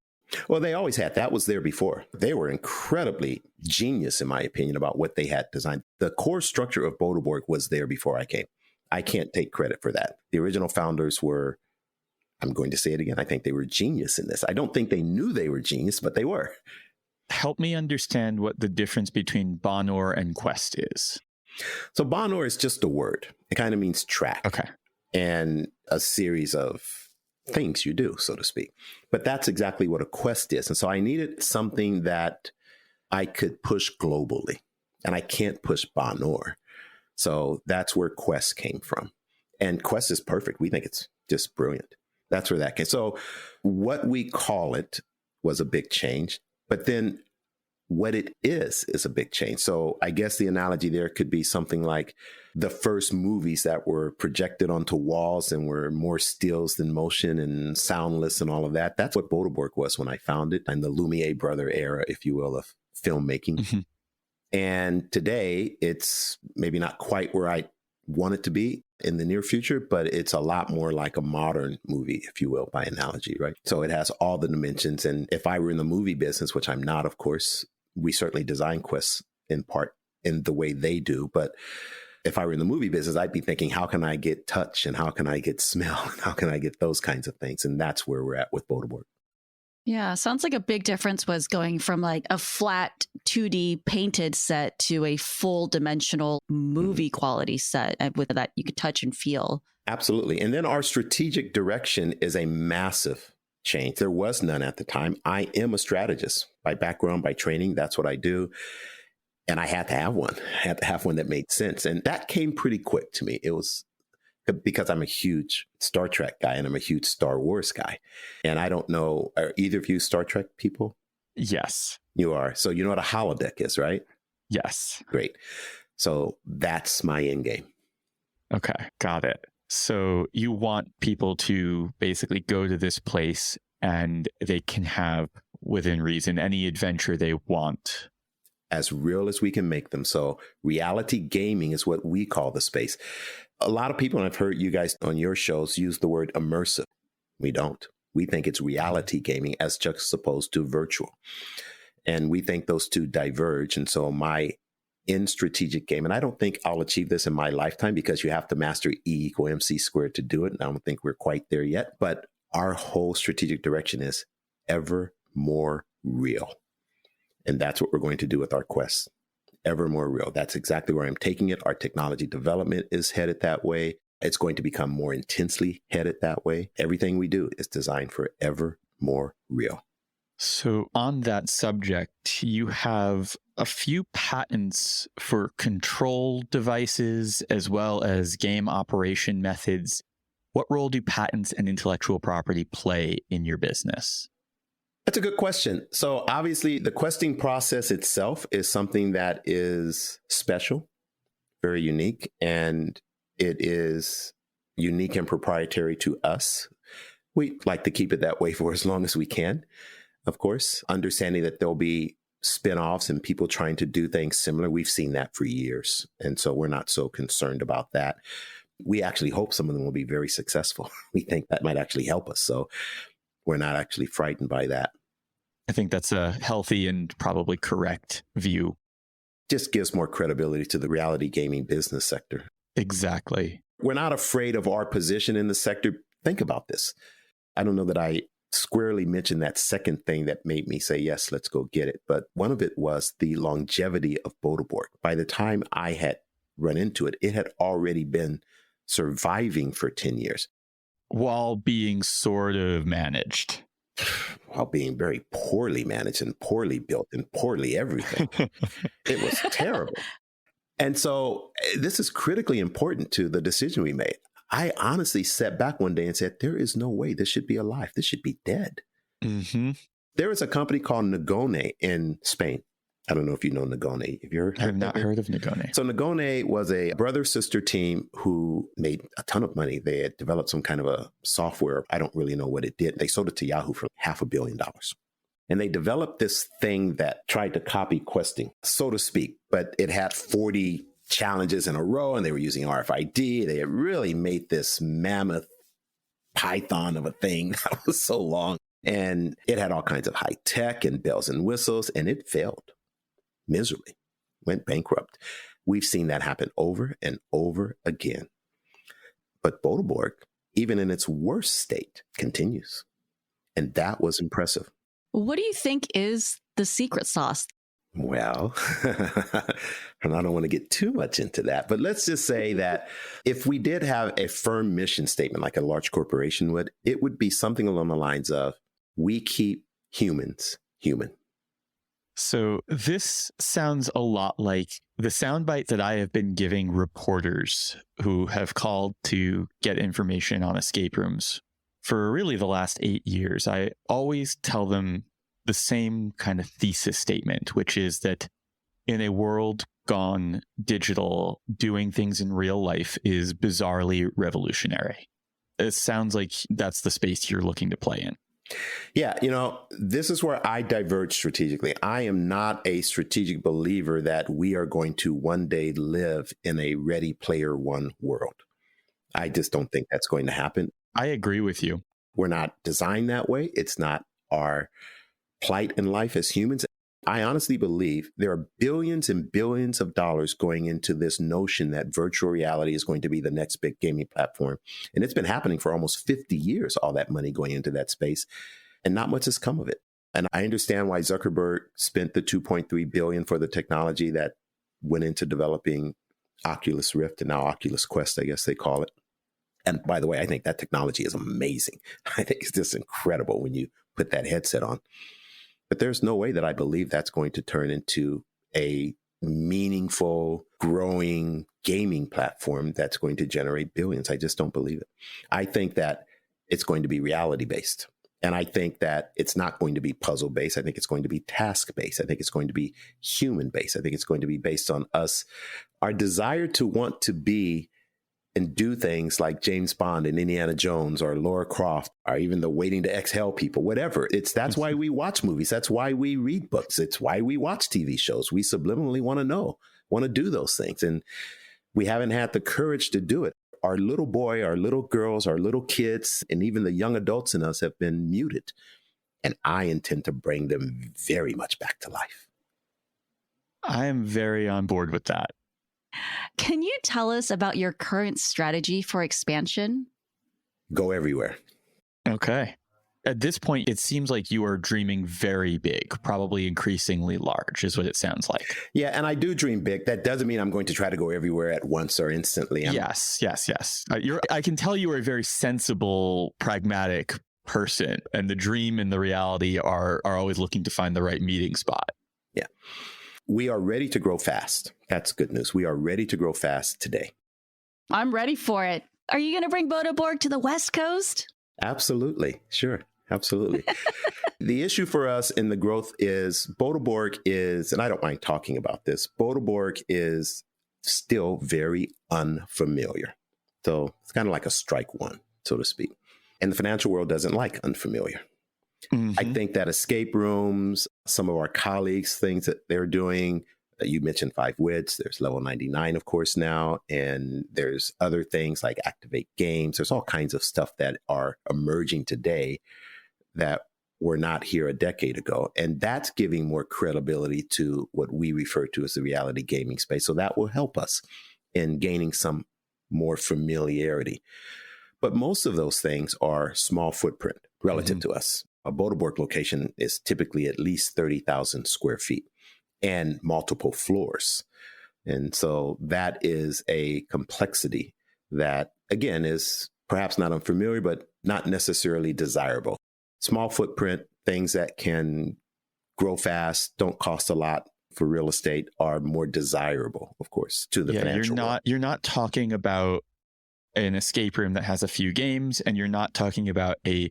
Well, they always had. That was there before. They were incredibly genius, in my opinion, about what they had designed. The core structure of Boda Borg was there before I came. I can't take credit for that. The original founders were, I'm going to say it again, I think they were genius in this. I don't think they knew they were genius, but they were. Help me understand what the difference between Bonor and Quest is. So Bonor is just a word. It kind of means track. Okay. And a series of things you do, so to speak. But that's exactly what a quest is. And so I needed something that I could push globally. And I can't push Bonor. So that's where Quest came from. And Quest is perfect. We think it's just brilliant. That's where that came. So what we call it was a big change, but then what it is a big change. So I guess the analogy there could be something like the first movies that were projected onto walls and were more stills than motion and soundless and all of that. That's what Boda Borg was when I found it, in the Lumiere brother era, if you will, of filmmaking. Mm-hmm. And today it's maybe not quite where I want it to be in the near future, but it's a lot more like a modern movie, if you will, by analogy, right? So it has all the dimensions. And if I were in the movie business, which I'm not, of course, we certainly design quests in part in the way they do. But if I were in the movie business, I'd be thinking, how can I get touch and how can I get smell and how can I get those kinds of things? And that's where we're at with Boda Borg. Yeah, sounds like a big difference was going from like a flat 2D painted set to a full dimensional movie quality set with that you could touch and feel. Absolutely. And then our strategic direction is a massive change. There was none at the time. I am a strategist by background, by training. That's what I do. And I had to have one. I had to have one that made sense. And that came pretty quick to me. It was because I'm a huge Star Trek guy and I'm a huge Star Wars guy. And I don't know, are either of you Star Trek people? Yes. You are. So you know what a holodeck is, right? Yes. Great. So that's my end game. Okay. Got it. So you want people to basically go to this place and they can have, within reason, any adventure they want. As real as we can make them. So reality gaming is what we call the space. A lot of people, and I've heard you guys on your shows use the word immersive. We don't. We think it's reality gaming as juxtaposed to virtual. And we think those two diverge. And so my in strategic game, and I don't think I'll achieve this in my lifetime because you have to master E=mc² to do it. And I don't think we're quite there yet. But our whole strategic direction is ever more real. And that's what we're going to do with our quest. Ever more real. That's exactly where I'm taking it. Our technology development is headed that way. It's going to become more intensely headed that way. Everything we do is designed for ever more real. So on that subject, you have a few patents for control devices as well as game operation methods. What role do patents and intellectual property play in your business? That's a good question. So obviously the questing process itself is something that is special, very unique, and it is unique and proprietary to us. We like to keep it that way for as long as we can, of course, understanding that there'll be spinoffs and people trying to do things similar. We've seen that for years. And so we're not so concerned about that. We actually hope some of them will be very successful. We think that might actually help us. So we're not actually frightened by that. I think that's a healthy and probably correct view. Just gives more credibility to the reality gaming business sector. Exactly. We're not afraid of our position in the sector. Think about this. I don't know that I squarely mentioned that second thing that made me say, yes, let's go get it. But one of it was the longevity of Boda Borg. By the time I had run into it, it had already been surviving for 10 years. While being sort of managed. While being very poorly managed and poorly built and poorly everything. It was terrible. And so this is critically important to the decision we made. I honestly sat back one day and said, there is no way this should be alive. This should be dead. Mm-hmm. There is a company called Nagone in Spain. I don't know if you know Nagone. Have you heard? I have not heard of Nagone. So Nagone was a brother-sister team who made a ton of money. They had developed some kind of a software. I don't really know what it did. They sold it to Yahoo for $500 million. And they developed this thing that tried to copy questing, so to speak, but it had 40 challenges in a row, and they were using RFID. They had really made this mammoth python of a thing that was so long. And it had all kinds of high tech and bells and whistles, and it failed miserably, went bankrupt. We've seen that happen over and over again. But Boda Borg, even in its worst state, continues. And that was impressive. What do you think is the secret sauce? Well, and I don't want to get too much into that, but let's just say that if we did have a firm mission statement like a large corporation would, it would be something along the lines of, we keep humans human. So this sounds a lot like the soundbite that I have been giving reporters who have called to get information on escape rooms for really the last 8 years. I always tell them the same kind of thesis statement, which is that in a world gone digital, doing things in real life is bizarrely revolutionary. It sounds like that's the space you're looking to play in. Yeah, this is where I diverge strategically. I am not a strategic believer that we are going to one day live in a Ready Player One world. I just don't think that's going to happen. I agree with you. We're not designed that way. It's not our plight in life as humans. I honestly believe there are billions and billions of dollars going into this notion that virtual reality is going to be the next big gaming platform. And it's been happening for almost 50 years, all that money going into that space. and not much has come of it. And I understand why Zuckerberg spent the $2.3 billion for the technology that went into developing Oculus Rift and now Oculus Quest, I guess they call it. And by the way, I think that technology is amazing. I think it's just incredible when you put that headset on. But there's no way that I believe that's going to turn into a meaningful, growing gaming platform that's going to generate billions. I just don't believe it. I think that it's going to be reality-based. And I think that it's not going to be puzzle-based. I think it's going to be task-based. I think it's going to be human-based. I think it's going to be based on us, our desire to want to be and do things like James Bond and Indiana Jones or Lara Croft or even the Waiting to Exhale people, whatever. That's why we watch movies. That's why we read books. It's why we watch TV shows. We subliminally want to know, want to do those things. And we haven't had the courage to do it. Our little boy, our little girls, our little kids, and even the young adults in us have been muted. And I intend to bring them very much back to life. I am very on board with that. Can you tell us about your current strategy for expansion? Go everywhere. Okay. At this point, it seems like you are dreaming very big, probably increasingly large, is what it sounds like. Yeah, and I do dream big. That doesn't mean I'm going to try to go everywhere at once or instantly. Yes. I can tell you are a very sensible, pragmatic person, and the dream and the reality are always looking to find the right meeting spot. Yeah. We are ready to grow fast. That's good news. We are ready to grow fast today. I'm ready for it. Are you going to bring Boda Borg to the West Coast? Absolutely. Sure. Absolutely. The issue for us in the growth is Boda Borg is, and I don't mind talking about this, Boda Borg is still very unfamiliar. So it's kind of like a strike one, so to speak. And the financial world doesn't like unfamiliar. Mm-hmm. I think that escape rooms, some of our colleagues, things that they're doing, you mentioned 5 WIDs, there's level 99, of course, now, and there's other things like Activate Games. There's all kinds of stuff that are emerging today that were not here a decade ago. And that's giving more credibility to what we refer to as the reality gaming space. So that will help us in gaining some more familiarity. But most of those things are small footprint relative to us. A Boda Borg location is typically at least 30,000 square feet and multiple floors. And so that is a complexity that, again, is perhaps not unfamiliar, but not necessarily desirable. Small footprint, things that can grow fast, don't cost a lot for real estate are more desirable, of course, to the financial world. You're not talking about an escape room that has a few games, and you're not talking about a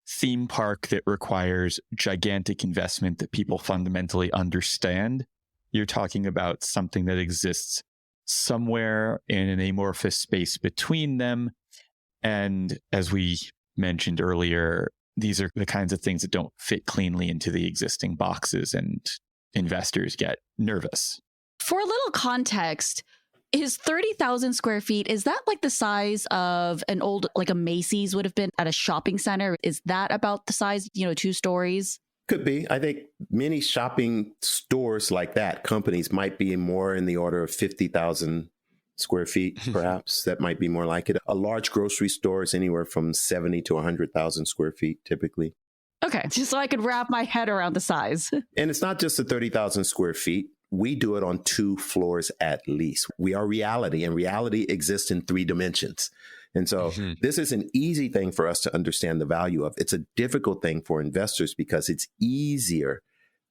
theme park that requires gigantic investment that people fundamentally understand. You're talking about something that exists somewhere in an amorphous space between them. And as we mentioned earlier, these are the kinds of things that don't fit cleanly into the existing boxes, and investors get nervous. For a little context, is 30,000 square feet, is that like the size of an old, like a Macy's would have been at a shopping center? Is that about the size, 2 stories? Could be. I think many shopping stores like that, companies might be more in the order of 50,000 square feet, perhaps. That might be more like it. A large grocery store is anywhere from 70 to 100,000 square feet, typically. Okay, just so I could wrap my head around the size. And it's not just the 30,000 square feet. We do it on 2 floors at least. We are reality, and reality exists in 3 dimensions. And so this is an easy thing for us to understand the value of. It's a difficult thing for investors because it's easier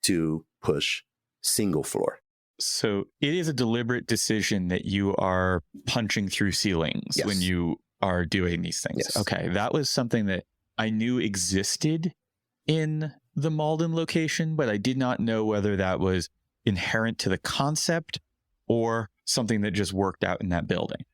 to push single floor. So it is a deliberate decision that you are punching through ceilings when you are doing these things. Yes. Okay, that was something that I knew existed in the Malden location, but I did not know whether that was inherent to the concept or something that just worked out in that building.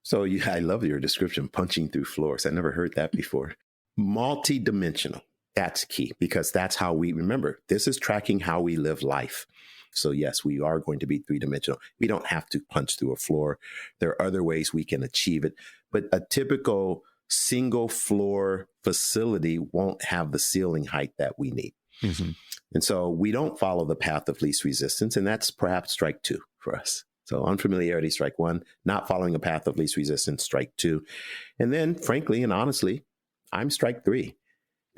So I love your description, punching through floors. I never heard that before. Multidimensional. That's key, because that's how we remember. This is tracking how we live life. So yes, we are going to be 3-dimensional. We don't have to punch through a floor. There are other ways we can achieve it. But a typical single floor facility won't have the ceiling height that we need. Mm-hmm. And so we don't follow the path of least resistance. And that's perhaps strike 2 for us. So unfamiliarity, strike 1, not following a path of least resistance, strike 2. And then frankly and honestly, I'm strike 3,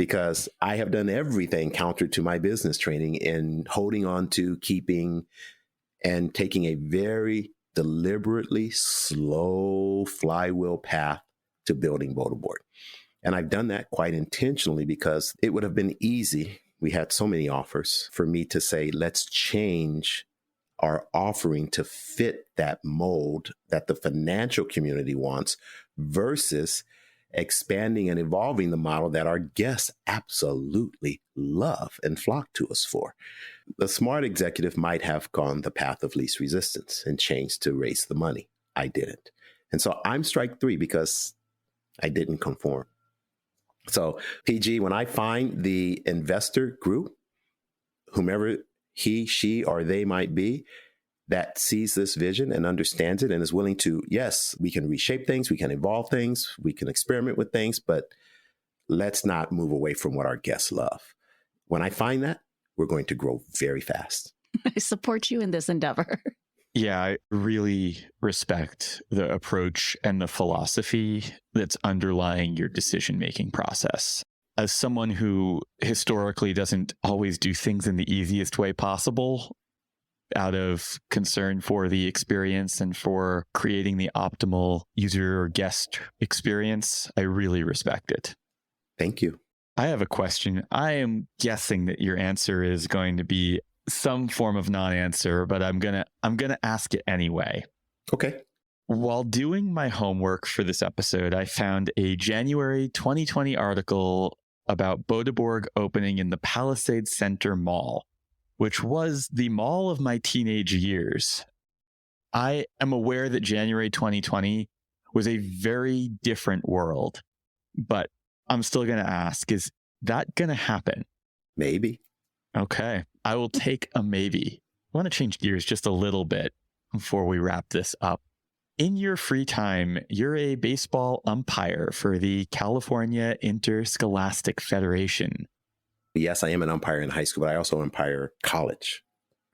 because I have done everything counter to my business training in holding on to, keeping, and taking a very deliberately slow flywheel path to building Boda Borg. And I've done that quite intentionally because it would have been easy. We had so many offers for me to say, let's change our offering to fit that mold that the financial community wants versus expanding and evolving the model that our guests absolutely love and flock to us for. The smart executive might have gone the path of least resistance and changed to raise the money. I didn't. And so I'm strike three because I didn't conform. So PG, when I find the investor group, whomever he, she, or they might be, that sees this vision and understands it and is willing to, yes, we can reshape things, we can evolve things, we can experiment with things, but let's not move away from what our guests love. When I find that, we're going to grow very fast. I support you in this endeavor. Yeah, I really respect the approach and the philosophy that's underlying your decision-making process. As someone who historically doesn't always do things in the easiest way possible, out of concern for the experience and for creating the optimal user or guest experience, I really respect it. Thank you. I have a question. I am guessing that your answer is going to be some form of non-answer, but I'm gonna ask it anyway. Okay. While doing my homework for this episode, I found a January 2020 article about Boda Borg opening in the Palisades Center Mall, which was the mall of my teenage years. I am aware that January 2020 was a very different world, but I'm still going to ask, is that going to happen? Maybe. Okay, I will take a maybe. I want to change gears just a little bit before we wrap this up. In your free time, you're a baseball umpire for the California Interscholastic Federation. Yes, I am an umpire in high school, but I also umpire college,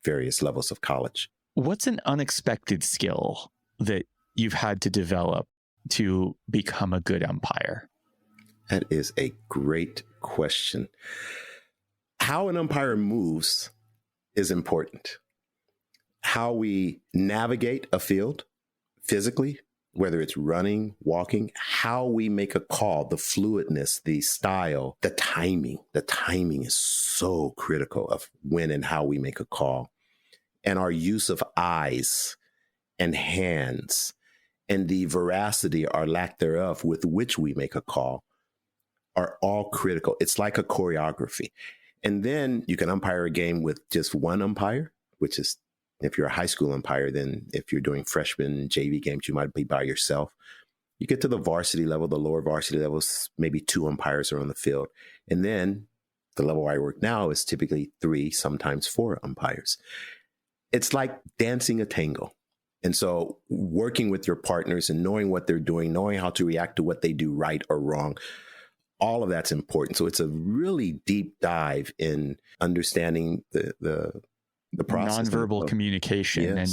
various levels of college. What's an unexpected skill that you've had to develop to become a good umpire? That is a great question. How an umpire moves is important. How we navigate a field physically, whether it's running, walking, how we make a call, the fluidness, the style, the timing. The timing is so critical of when and how we make a call. And our use of eyes and hands and the veracity or lack thereof with which we make a call are all critical. It's like a choreography. And then you can umpire a game with just one umpire, which is, if you're a high school umpire, then if you're doing freshman JV games, you might be by yourself. You get to the varsity level, the lower varsity levels, maybe two umpires are on the field. And then the level I work now is typically 3, sometimes 4 umpires. It's like dancing a tango. And so working with your partners and knowing what they're doing, knowing how to react to what they do right or wrong, all of that's important. So it's a really deep dive in understanding the process. Nonverbal communication, yes, and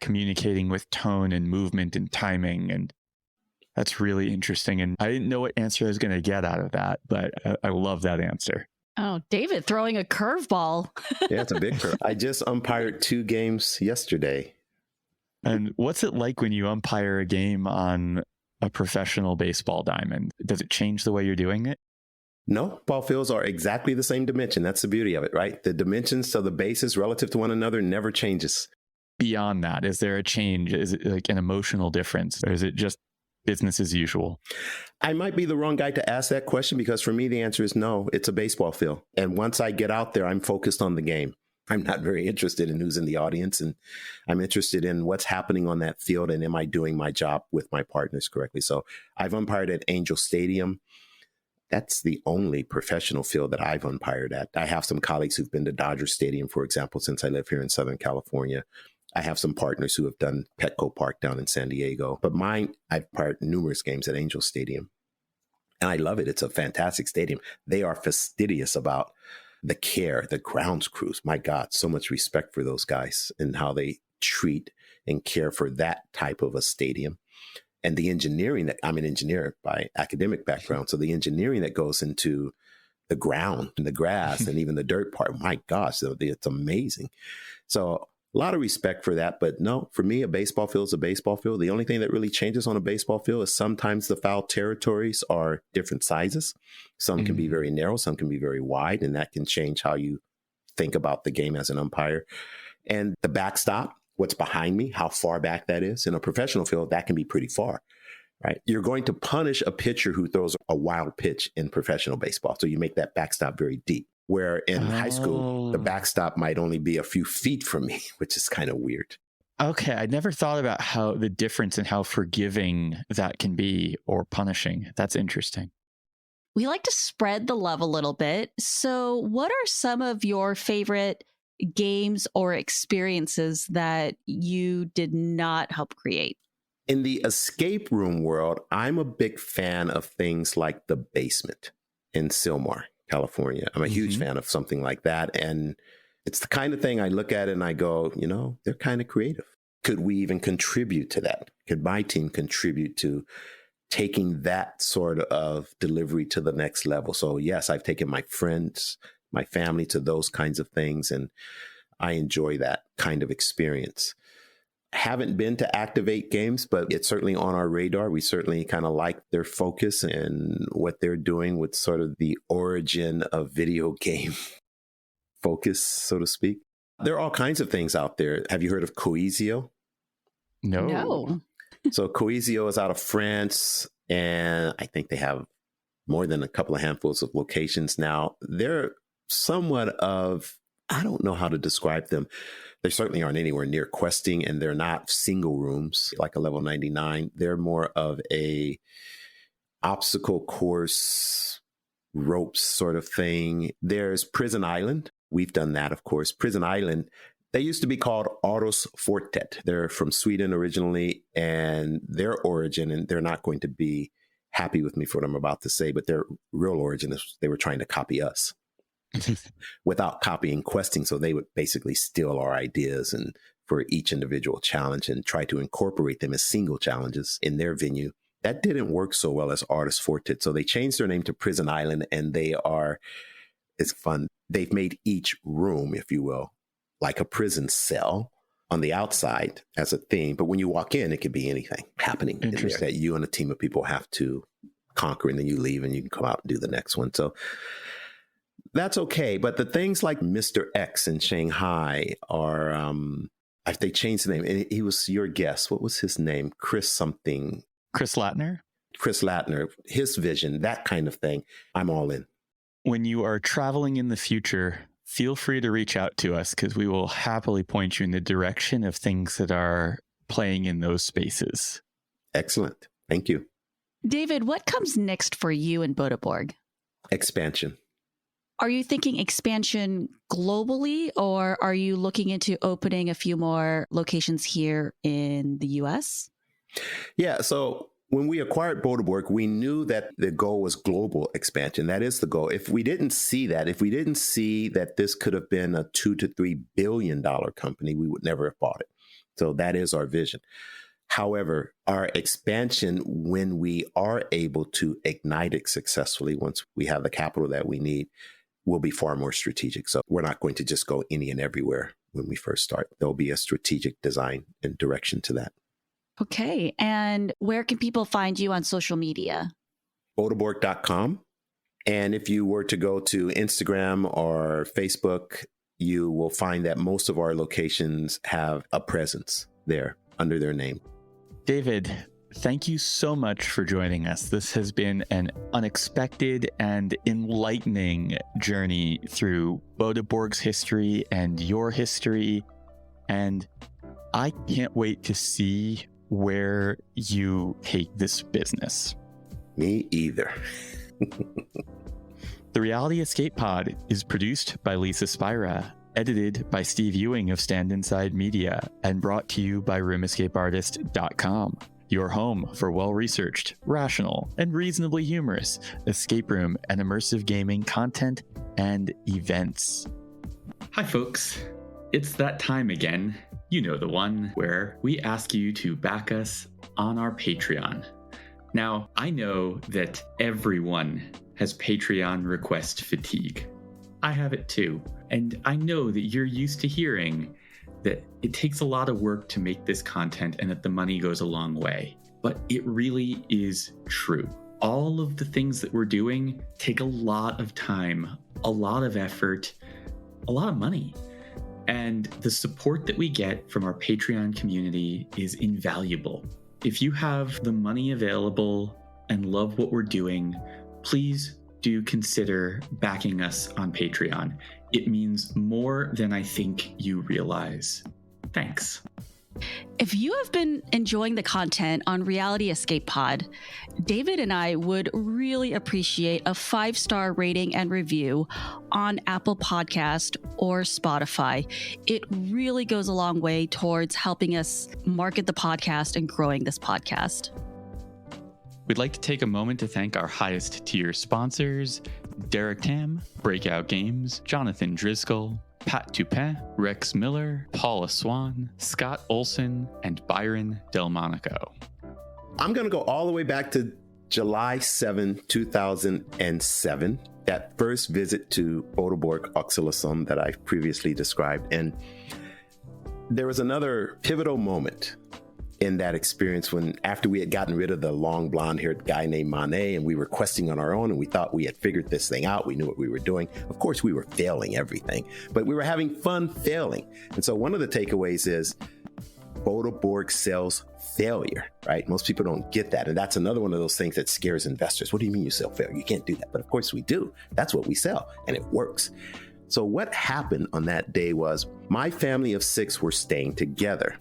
communicating with tone and movement and timing. And that's really interesting. And I didn't know what answer I was going to get out of that, but I love that answer. Oh, David throwing a curveball. Yeah, it's a big curve. I just umpired 2 games yesterday. And what's it like when you umpire a game on a professional baseball diamond? Does it change the way you're doing it? No, ball fields are exactly the same dimension. That's the beauty of it, right? The dimensions of the bases relative to one another never changes. Beyond that, is there a change? Is it like an emotional difference? Or is it just business as usual? I might be the wrong guy to ask that question because for me, the answer is no, it's a baseball field. And once I get out there, I'm focused on the game. I'm not very interested in who's in the audience, and I'm interested in what's happening on that field and am I doing my job with my partners correctly? So I've umpired at Angel Stadium. That's the only professional field that I've umpired at. I have some colleagues who've been to Dodger Stadium, for example, since I live here in Southern California. I have some partners who have done Petco Park down in San Diego. But mine, I've umpired numerous games at Angel Stadium. And I love it. It's a fantastic stadium. They are fastidious about the care, the grounds crews. My God, so much respect for those guys and how they treat and care for that type of a stadium. And the engineering that I'm an engineer by academic background. So the engineering that goes into the ground and the grass and even the dirt part. My gosh, it's amazing. So a lot of respect for that. But no, for me, a baseball field is a baseball field. The only thing that really changes on a baseball field is sometimes the foul territories are different sizes. Some can be very narrow, some can be very wide, and that can change how you think about the game as an umpire. And the backstop, what's behind me, how far back that is. In a professional field, that can be pretty far, right? You're going to punish a pitcher who throws a wild pitch in professional baseball. So you make that backstop very deep. Where in high school, the backstop might only be a few feet from me, which is kind of weird. Okay, I never thought about how the difference in how forgiving that can be or punishing. That's interesting. We like to spread the love a little bit. So what are some of your favorite games or experiences that you did not help create? In the escape room world, I'm a big fan of things like The Basement in Sylmar, California. I'm a huge fan of something like that. And it's the kind of thing I look at and I go, they're kind of creative. Could we even contribute to that? Could my team contribute to taking that sort of delivery to the next level? So yes, I've taken my friends, my family to those kinds of things, and I enjoy that kind of experience. Haven't been to Activate Games, but it's certainly on our radar. We certainly kind of like their focus and what they're doing with sort of the origin of video game focus, so to speak. There are all kinds of things out there. Have you heard of Coesio? No. So Coesio is out of France, and I think they have more than a couple of handfuls of locations now. They're somewhat of, I don't know how to describe them. They certainly aren't anywhere near questing, and they're not single rooms like a level 99. They're more of a obstacle course, ropes sort of thing. There's Prison Island. We've done that, of course. Prison Island, they used to be called Autos Fortet. They're from Sweden originally, and their origin, and they're not going to be happy with me for what I'm about to say, but their real origin is they were trying to copy us. Without copying questing. So they would basically steal our ideas and for each individual challenge and try to incorporate them as single challenges in their venue. That didn't work so well as Artist Fortet. So they changed their name to Prison Island, and it's fun. They've made each room, if you will, like a prison cell on the outside as a theme. But when you walk in, it could be anything happening in there that you and a team of people have to conquer, and then you leave and you can come out and do the next one. So that's okay. But the things like Mr. X in Shanghai are, they changed the name. And he was your guest. What was his name? Chris something. Chris Latner? Chris Latner. His vision, that kind of thing. I'm all in. When you are traveling in the future, feel free to reach out to us because we will happily point you in the direction of things that are playing in those spaces. Excellent. Thank you. David, what comes next for you in Boda Borg? Expansion. Are you thinking expansion globally, or are you looking into opening a few more locations here in the US? Yeah. So when we acquired Boda Borg, we knew that the goal was global expansion. That is the goal. If we didn't see that this could have been a $2 to $3 billion company, we would never have bought it. So that is our vision. However, our expansion, when we are able to ignite it successfully, once we have the capital that we need, will be far more strategic. So we're not going to just go any and everywhere when we first start. There'll be a strategic design and direction to that. Okay. And where can people find you on social media? Bodaborg.com. And if you were to go to Instagram or Facebook, you will find that most of our locations have a presence there under their name. David, thank you so much for joining us. This has been an unexpected and enlightening journey through Boda Borg's history and your history. And I can't wait to see where you take this business. Me either. The Reality Escape Pod is produced by Lisa Spira, edited by Steve Ewing of Stand Inside Media, and brought to you by RoomEscapeArtist.com, your home for well-researched, rational, and reasonably humorous escape room and immersive gaming content and events. Hi, folks. It's that time again. You know the one where we ask you to back us on our Patreon. Now, I know that everyone has Patreon request fatigue. I have it too. And I know that you're used to hearing that it takes a lot of work to make this content and that the money goes a long way. But it really is true. All of the things that we're doing take a lot of time, a lot of effort, a lot of money. And the support that we get from our Patreon community is invaluable. If you have the money available and love what we're doing, please do consider backing us on Patreon. It means more than I think you realize. Thanks. If you have been enjoying the content on Reality Escape Pod, David and I would really appreciate a 5-star rating and review on Apple Podcast or Spotify. It really goes a long way towards helping us market the podcast and growing this podcast. We'd like to take a moment to thank our highest tier sponsors, Derek Tam, Breakout Games, Jonathan Driscoll, Pat Tupin, Rex Miller, Paula Swan, Scott Olson, and Byron Delmonico. I'm going to go all the way back to July 7, 2007, that first visit to Boda Borg Oxylosum that I previously described. And there was another pivotal moment in that experience when, after we had gotten rid of the long blonde-haired guy named Manet and we were questing on our own and we thought we had figured this thing out, we knew what we were doing. Of course, we were failing everything, but we were having fun failing. And so one of the takeaways is Boda Borg sells failure, right? Most people don't get that. And that's another one of those things that scares investors. What do you mean you sell failure? You can't do that. But of course we do. That's what we sell, and it works. So what happened on that day was my family of 6 were staying together.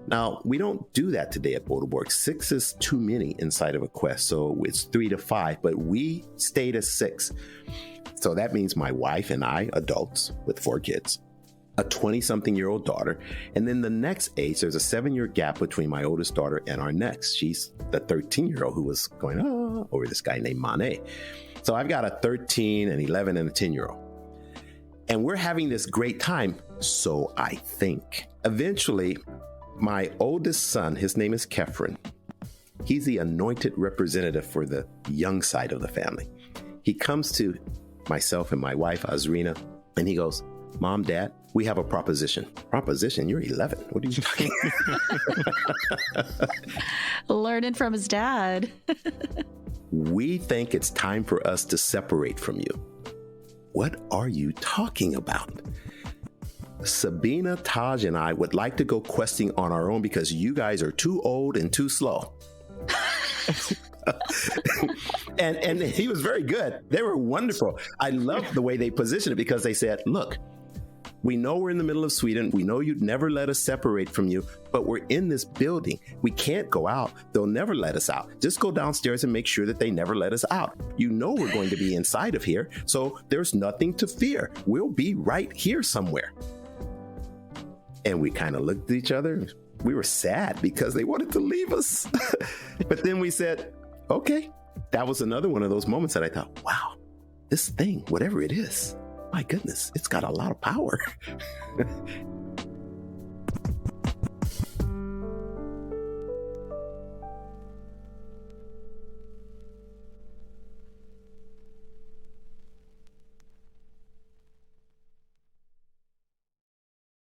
Now, we don't do that today at Boda Borg. 6 is too many inside of a quest, so it's 3 to 5, but we stayed as 6. So that means my wife and I, adults with 4 kids, a 20-something-year-old daughter, and then the next age, there's a 7-year gap between my oldest daughter and our next. She's the 13-year-old who was going over this guy named Manet. So I've got a 13, an 11, and a 10-year-old. And we're having this great time, so I think. Eventually, my oldest son, his name is Kefren. He's the anointed representative for the young side of the family. He comes to myself and my wife, Azrina, and he goes, "Mom, Dad, we have a proposition." "Proposition? You're 11. What are you talking about?" Learning from his dad. "We think it's time for us to separate from you." "What are you talking about?" "Sabina, Taj, and I would like to go questing on our own because you guys are too old and too slow." and he was very good. They were wonderful. I loved the way they positioned it because they said, "Look, we know we're in the middle of Sweden. We know you'd never let us separate from you, but we're in this building. We can't go out. They'll never let us out. Just go downstairs and make sure that they never let us out. You know we're going to be inside of here, so there's nothing to fear. We'll be right here somewhere." And we kind of looked at each other. We were sad because they wanted to leave us. But then we said, okay. That was another one of those moments that I thought, wow, this thing, whatever it is, my goodness, it's got a lot of power.